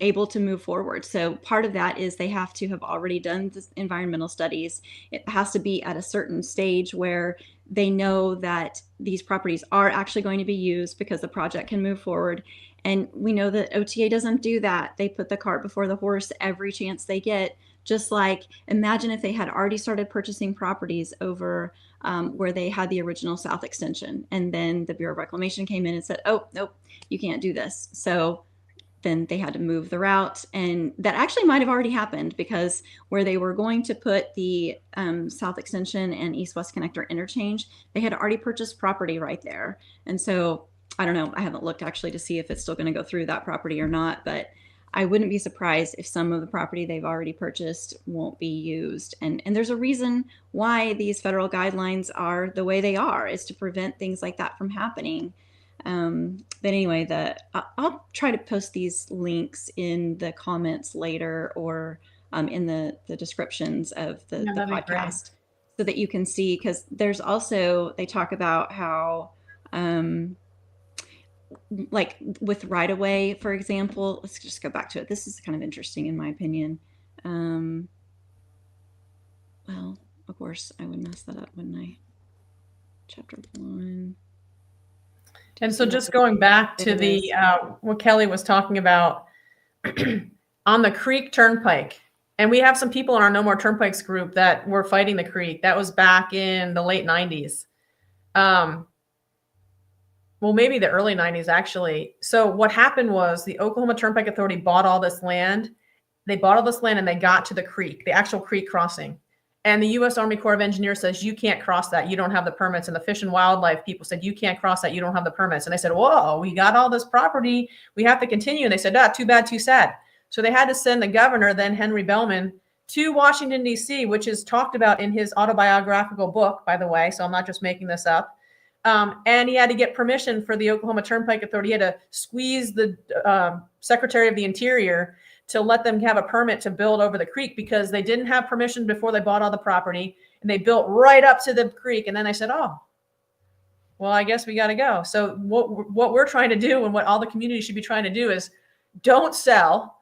able to move forward. So part of that is they have to have already done the environmental studies. It has to be at a certain stage where they know that these properties are actually going to be used because the project can move forward. And we know that OTA doesn't do that. They put the cart before the horse every chance they get. Just like, imagine if they had already started purchasing properties over where they had the original South Extension, and then the Bureau of Reclamation came in and said, oh, nope, you can't do this. So then they had to move the route. And that actually might have already happened, because where they were going to put the South Extension and East-West Connector interchange, they had already purchased property right there. And so I don't know, I haven't looked actually to see if it's still going to go through that property or not, but I wouldn't be surprised if some of the property they've already purchased won't be used. And there's a reason why these federal guidelines are the way they are, is to prevent things like that from happening. But anyway, I'll try to post these links in the comments later, or in the descriptions of the podcast, so that you can see, because there's also, they talk about how like with right of way, for example, let's just go back to it. This is kind of interesting in my opinion. Well, of course I would mess that up, wouldn't I? Chapter 1. And so just going back to the what Kelly was talking about on the Creek Turnpike, and we have some people in our No More Turnpikes group that were fighting the creek. That was back in the late 90s. Well, maybe the early 90s, actually. So what happened was the Oklahoma Turnpike Authority bought all this land. They bought all this land and they got to the creek, the actual creek crossing. And the U.S. Army Corps of Engineers says, you can't cross that. You don't have the permits. And the Fish and Wildlife people said, you can't cross that. You don't have the permits. And I said, whoa, we got all this property. We have to continue. And they said, too bad, too sad. So they had to send the governor, then Henry Bellman, to Washington, D.C., which is talked about in his autobiographical book, by the way. So I'm not just making this up. And he had to get permission for the Oklahoma Turnpike Authority. He had to squeeze the Secretary of the Interior to let them have a permit to build over the creek, because they didn't have permission before they bought all the property, and they built right up to the creek. And then they said, oh, well, I guess we got to go. So what we're trying to do, and what all the community should be trying to do, is don't sell,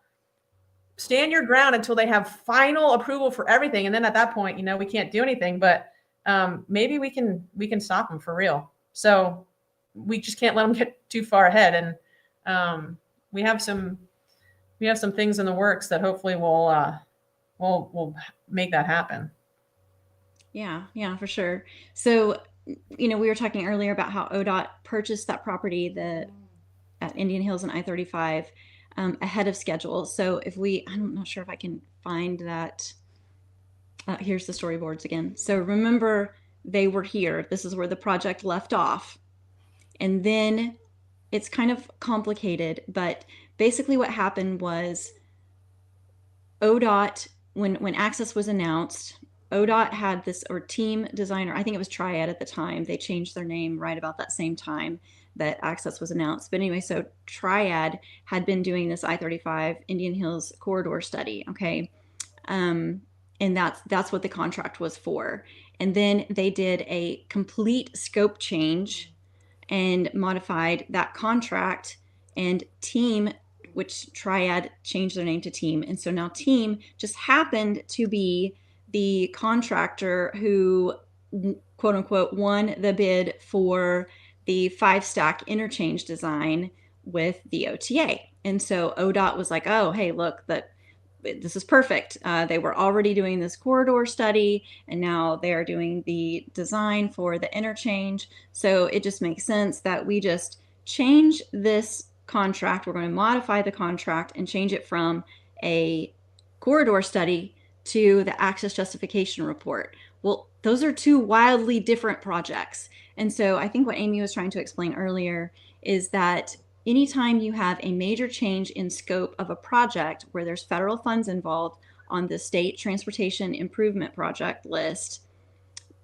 stand your ground until they have final approval for everything. And then at that point, we can't do anything, but maybe we can stop them for real. So we just can't let them get too far ahead. And we have some things in the works that hopefully will make that happen. Yeah, for sure. So, we were talking earlier about how ODOT purchased that property at Indian Hills and I-35 ahead of schedule. So I'm not sure if I can find that. Here's the storyboards again. So remember, they were here. This is where the project left off. And then it's kind of complicated, but basically what happened was ODOT, when Access was announced, ODOT had this, or team designer, I think it was Triad at the time. They changed their name right about that same time that Access was announced. But anyway, so Triad had been doing this I-35 Indian Hills corridor study, okay? And that's what the contract was for. And then they did a complete scope change and modified that contract, and Team, which Triad changed their name to Team. And so now Team just happened to be the contractor who, quote unquote, won the bid for the 5-stack interchange design with the OTA. And so ODOT was like, oh, hey, look, this is perfect. They were already doing this corridor study, and now they're doing the design for the interchange. So it just makes sense that we just change this contract. We're going to modify the contract and change it from a corridor study to the access justification report. Well, those are two wildly different projects. And so I think what Amy was trying to explain earlier is that anytime you have a major change in scope of a project where there's federal funds involved on the State Transportation Improvement Project list,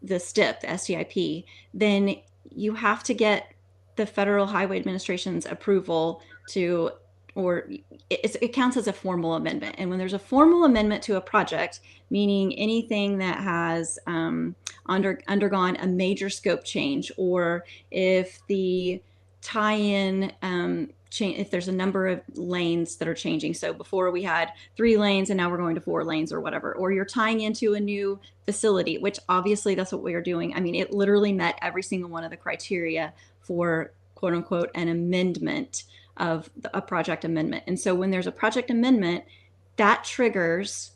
the STIP, the STIP, then you have to get the Federal Highway Administration's approval to, or it counts as a formal amendment. And when there's a formal amendment to a project, meaning anything that has undergone a major scope change, or if the tie-in if there's a number of lanes that are changing. So before we had 3 lanes and now we're going to 4 lanes or whatever, or you're tying into a new facility, which obviously that's what we are doing. I mean, it literally met every single one of the criteria for, quote unquote, an amendment of a project amendment. And so when there's a project amendment, that triggers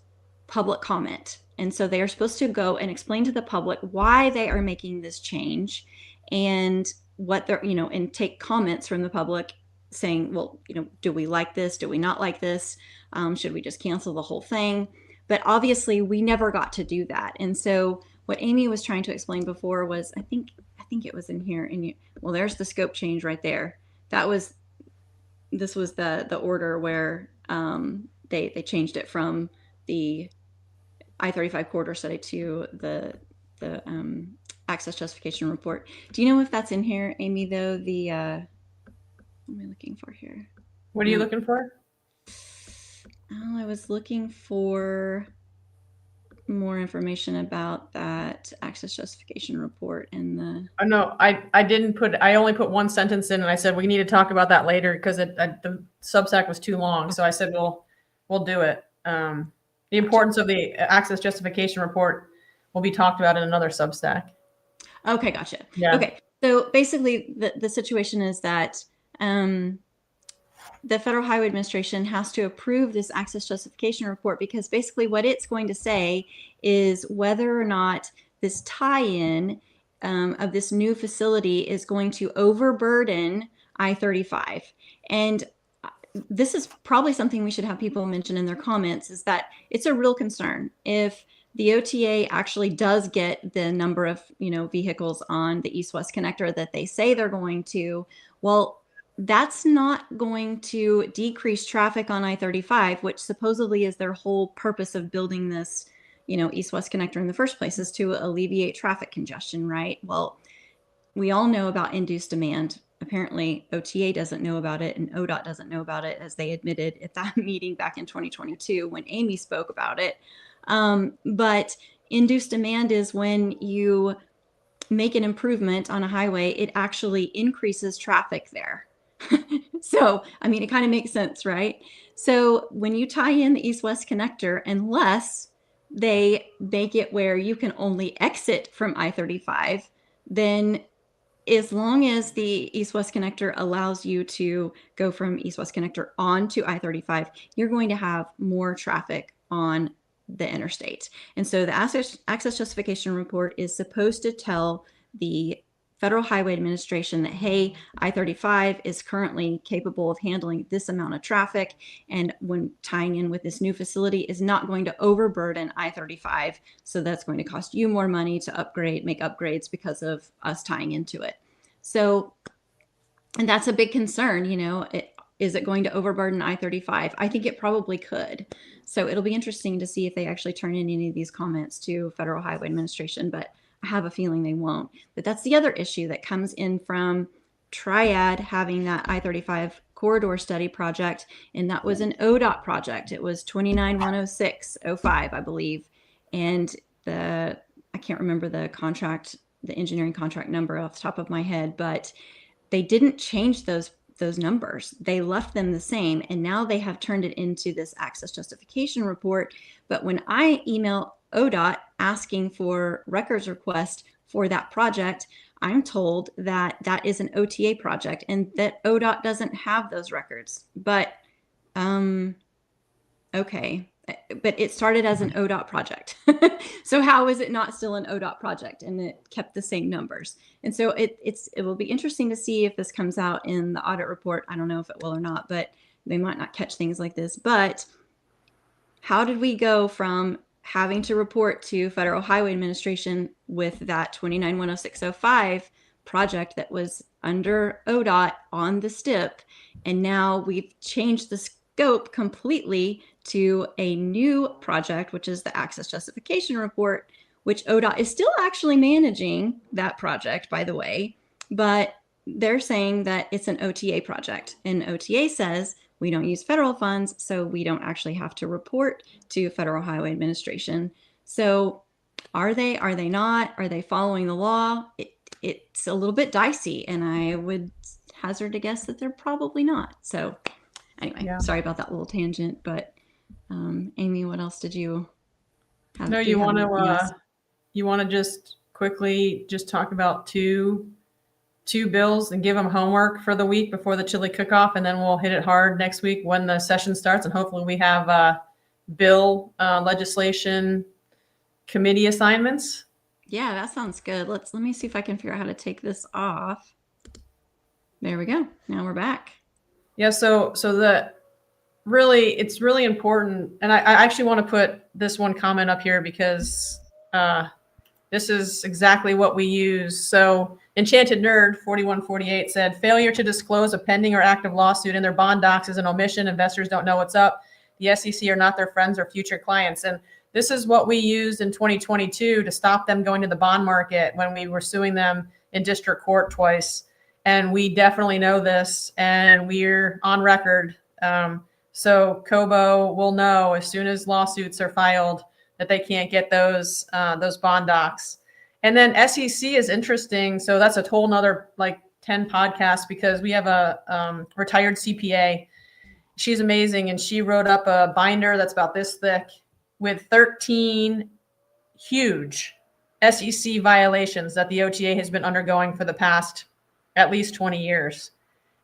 public comment. And so they are supposed to go and explain to the public why they are making this change, and what they're, and take comments from the public saying, well, do we like this? Do we not like this? Should we just cancel the whole thing? But obviously we never got to do that. And so what Amy was trying to explain before was, I think it was in here, and well, there's the scope change right there. This was the order where they changed it from the I-35 corridor study to the access justification report. Do you know if that's in here, Amy, though? What am I looking for here? What are you looking for? Oh, I was looking for more information about that access justification report and the... Oh, no, I only put one sentence in, and I said, we need to talk about that later because the Substack was too long. So I said, we'll do it. The importance of the access justification report will be talked about in another Substack. Okay, gotcha. Yeah. Okay, so basically the situation is that the Federal Highway Administration has to approve this access justification report, because basically what it's going to say is whether or not this tie-in of this new facility is going to overburden I-35. And this is probably something we should have people mention in their comments, is that it's a real concern. If the OTA actually does get the number of, vehicles on the east-west connector that they say they're going to. Well, that's not going to decrease traffic on I-35, which supposedly is their whole purpose of building this, east-west connector in the first place, is to alleviate traffic congestion, right? Well, we all know about induced demand. Apparently, OTA doesn't know about it, and ODOT doesn't know about it, as they admitted at that meeting back in 2022 when Amy spoke about it. But induced demand is when you make an improvement on a highway, it actually increases traffic there. So, I mean, it kind of makes sense, right? So when you tie in the east-west connector, unless they make it where you can only exit from I-35, then as long as the east-west connector allows you to go from east-west connector on to I-35, you're going to have more traffic on the interstate. And so the access justification report is supposed to tell the Federal Highway Administration that, hey, I-35 is currently capable of handling this amount of traffic, and when tying in with this new facility is not going to overburden I-35, so that's going to cost you more money to make upgrades because of us tying into it. So, and that's a big concern, is it going to overburden I-35? I think it probably could. So it'll be interesting to see if they actually turn in any of these comments to Federal Highway Administration, but I have a feeling they won't. But that's the other issue that comes in from Triad having that I-35 corridor study project, and that was an ODOT project. It was 2910605, I believe, and I can't remember the engineering contract number off the top of my head, but they didn't change those numbers. They left them the same, and now they have turned it into this access justification report. But when I email ODOT asking for records request for that project, I'm told that that is an OTA project and that ODOT doesn't have those records. But okay, but it started as an ODOT project. So how is it not still an ODOT project? And it kept the same numbers. And so it will be interesting to see if this comes out in the audit report. I don't know if it will or not, but they might not catch things like this. But how did we go from having to report to Federal Highway Administration with that 2910605 project that was under ODOT on the STIP, and now we've changed the scope completely to a new project, which is the access justification report, which ODOT is still actually managing that project, by the way, but they're saying that it's an OTA project, and OTA says we don't use federal funds, so we don't actually have to report to Federal Highway Administration. So are they not? Are they following the law? It's a little bit dicey, and I would hazard a guess that they're probably not. So anyway, Sorry about that little tangent, but Amy, what else did you have? No, you want to just quickly just talk about two bills and give them homework for the week before the chili cook-off, and then we'll hit it hard next week when the session starts, and hopefully we have bill legislation committee assignments. Yeah, that sounds good. Let me see if I can figure out how to take this off. There we go. Now we're back. Yeah, so it's really important, and I actually want to put this one comment up here because this is exactly what we use. So Enchanted Nerd 4148 said, failure to disclose a pending or active lawsuit in their bond docs is an omission. Investors don't know what's up. The SEC are not their friends or future clients. And this is what we used in 2022 to stop them going to the bond market when we were suing them in district court twice. And we definitely know this, and we're on record. So Kobo will know as soon as lawsuits are filed that they can't get those bond docs. And then SEC is interesting. So that's a whole nother 10 podcasts, because we have a retired CPA. She's amazing. And she wrote up a binder that's about this thick with 13 huge SEC violations that the OTA has been undergoing for the past at least 20 years.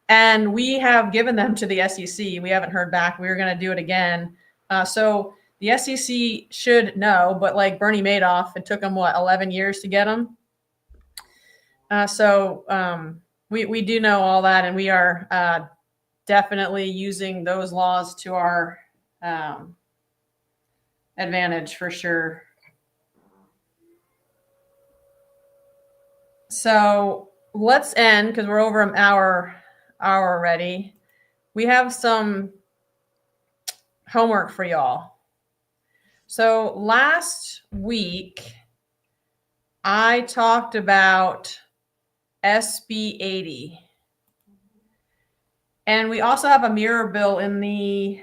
And we have given them to the SEC. We haven't heard back. We were going to do it again. So the SEC should know, but like Bernie Madoff, it took them 11 years to get them. We do know all that, and we are definitely using those laws to our advantage for sure. So let's end because we're over an hour already. We have some homework for y'all. So last week, I talked about SB 80. And we also have a mirror bill in the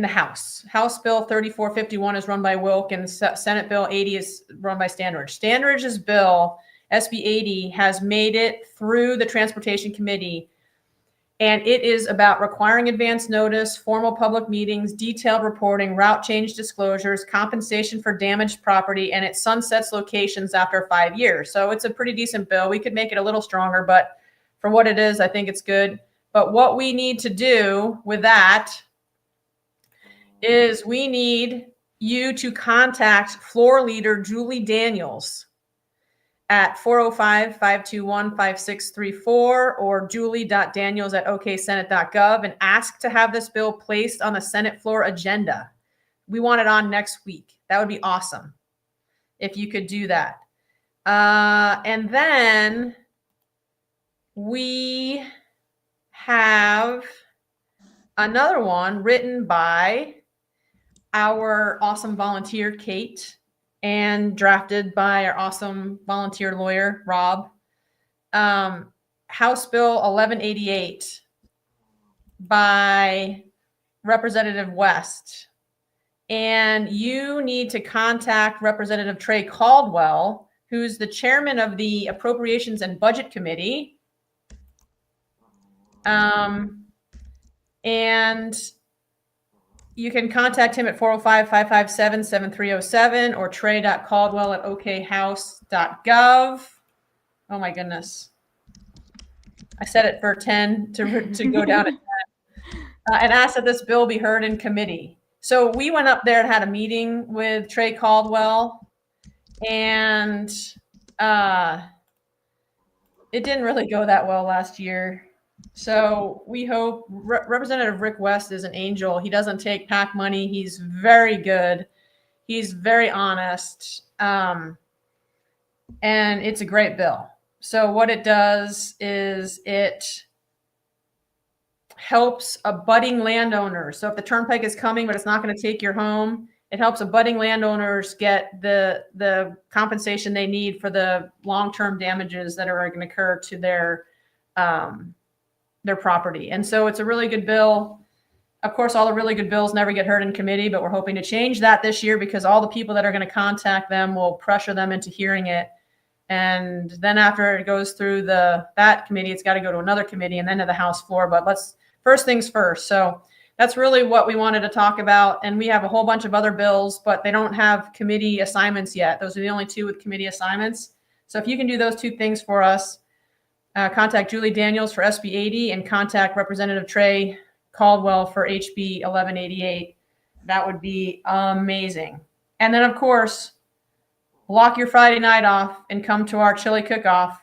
House. House Bill 3451 is run by Wilk, and Senate Bill 80 is run by Standridge. Standridge's bill, SB 80, has made it through the Transportation Committee, and it is about requiring advance notice, formal public meetings, detailed reporting, route change disclosures, compensation for damaged property, and it sunsets locations after 5 years. So it's a pretty decent bill. We could make it a little stronger, but for what it is, I think it's good. But what we need to do with that is we need you to contact floor leader Julie Daniels at 405-521-5634 or julie.daniels@oksenate.gov and ask to have this bill placed on the Senate floor agenda. We want it on next week. That would be awesome if you could do that. And then we have another one written by our awesome volunteer, Kate, and drafted by our awesome volunteer lawyer, Rob. House Bill 1188 by Representative West. And you need to contact Representative Trey Caldwell, who's the chairman of the Appropriations and Budget Committee. And you can contact him at 405-557-7307 or trey.caldwell@okhouse.gov. Oh my goodness. I set it for 10 to go down at 10. And ask that this bill be heard in committee. So we went up there and had a meeting with Trey Caldwell, and it didn't really go that well last year. So we hope Representative Rick West is an angel. He doesn't take PAC money. He's very good. He's very honest. And it's a great bill. So what it does is it helps a budding landowner. So if the turnpike is coming, but it's not going to take your home, it helps a budding landowners get the compensation they need for the long-term damages that are going to occur to their property. And so it's a really good bill. Of course, all the really good bills never get heard in committee, but we're hoping to change that this year because all the people that are going to contact them will pressure them into hearing it. And then after it goes through that committee, it's got to go to another committee and then to the House floor. But first things first. So that's really what we wanted to talk about. And we have a whole bunch of other bills, but they don't have committee assignments yet. Those are the only two with committee assignments. So if you can do those two things for us, contact Julie Daniels for SB 80 and contact Representative Trey Caldwell for HB 1188. That would be amazing. And then, of course, block your Friday night off and come to our chili cook-off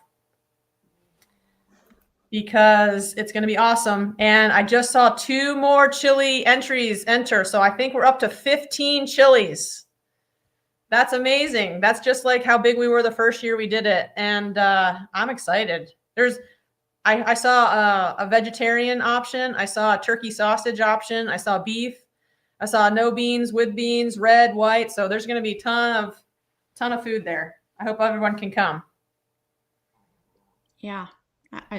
because it's going to be awesome. And I just saw 2 more chili entries enter. So I think we're up to 15 chilies. That's amazing. That's just like how big we were the first year we did it. And I'm excited. I saw a vegetarian option. I saw a turkey sausage option. I saw beef. I saw no beans, with beans, red, white. So there's going to be a ton of food there. I hope everyone can come. Yeah.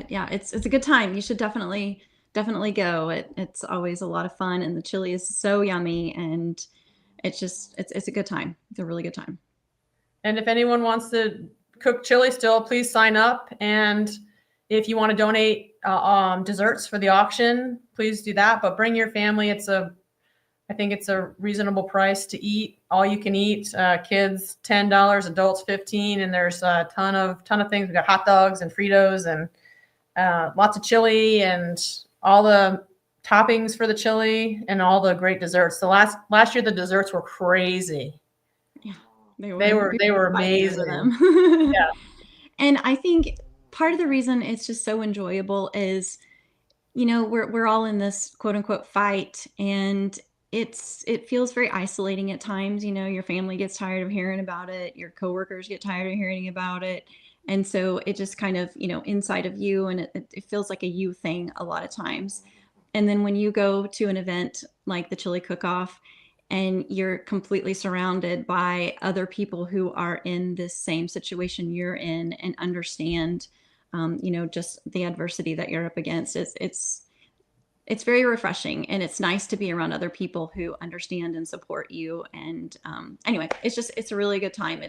Yeah, it's a good time. You should definitely go. It's always a lot of fun, and the chili is so yummy, and it's a good time. It's a really good time. And if anyone wants to cook chili still, please sign up. And if you want to donate desserts for the auction, please do that. But bring your family. I think it's a reasonable price to eat. All you can eat. Kids $10, adults $15, and there's a ton of things. We got hot dogs and Fritos and lots of chili and all the toppings for the chili and all the great desserts. The last year the desserts were crazy. Yeah, they were amazing. Yeah, and I think part of the reason it's just so enjoyable is, we're all in this quote unquote fight, and it feels very isolating at times. Your family gets tired of hearing about it. Your coworkers get tired of hearing about it. And so it just kind of, inside of you, and it feels like a you thing a lot of times. And then when you go to an event like the chili cook-off and you're completely surrounded by other people who are in this same situation you're in and understand, just the adversity that you're up against, it's very refreshing, and it's nice to be around other people who understand and support you. And anyway, it's a really good time.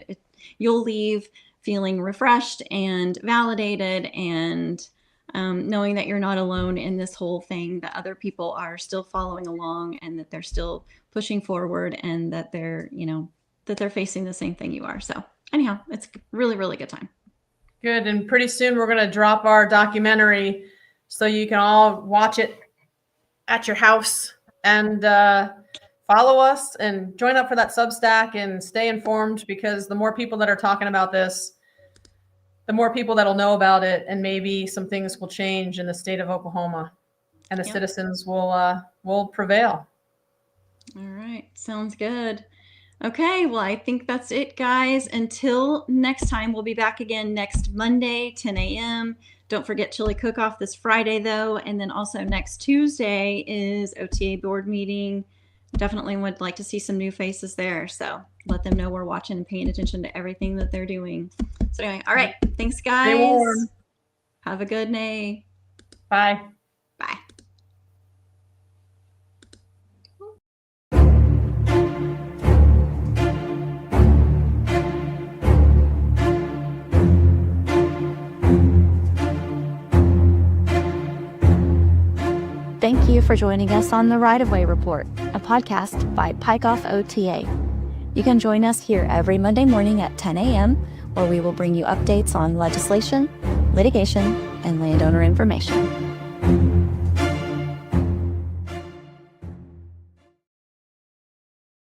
You'll leave feeling refreshed and validated, and knowing that you're not alone in this whole thing, that other people are still following along, and that they're still pushing forward, and that they're facing the same thing you are. So anyhow, it's really, really good time. Good. And pretty soon we're going to drop our documentary so you can all watch it at your house, and follow us and join up for that Substack and stay informed, because the more people that are talking about this, the more people that'll know about it, and maybe some things will change in the state of Oklahoma, and the citizens will prevail. All right. Sounds good. Okay. Well, I think that's it, guys. Until next time, we'll be back again next Monday, 10 a.m. Don't forget chili cook-off this Friday, though. And then also next Tuesday is OTA board meeting. Definitely would like to see some new faces there. So let them know we're watching and paying attention to everything that they're doing. So anyway, all right. Thanks, guys. Stay warm. Have a good day. Bye. Bye. Thank you for joining us on the Right of Way Report, a podcast by Pike-Off OTA. You can join us here every Monday morning at 10 a.m., where we will bring you updates on legislation, litigation, and landowner information.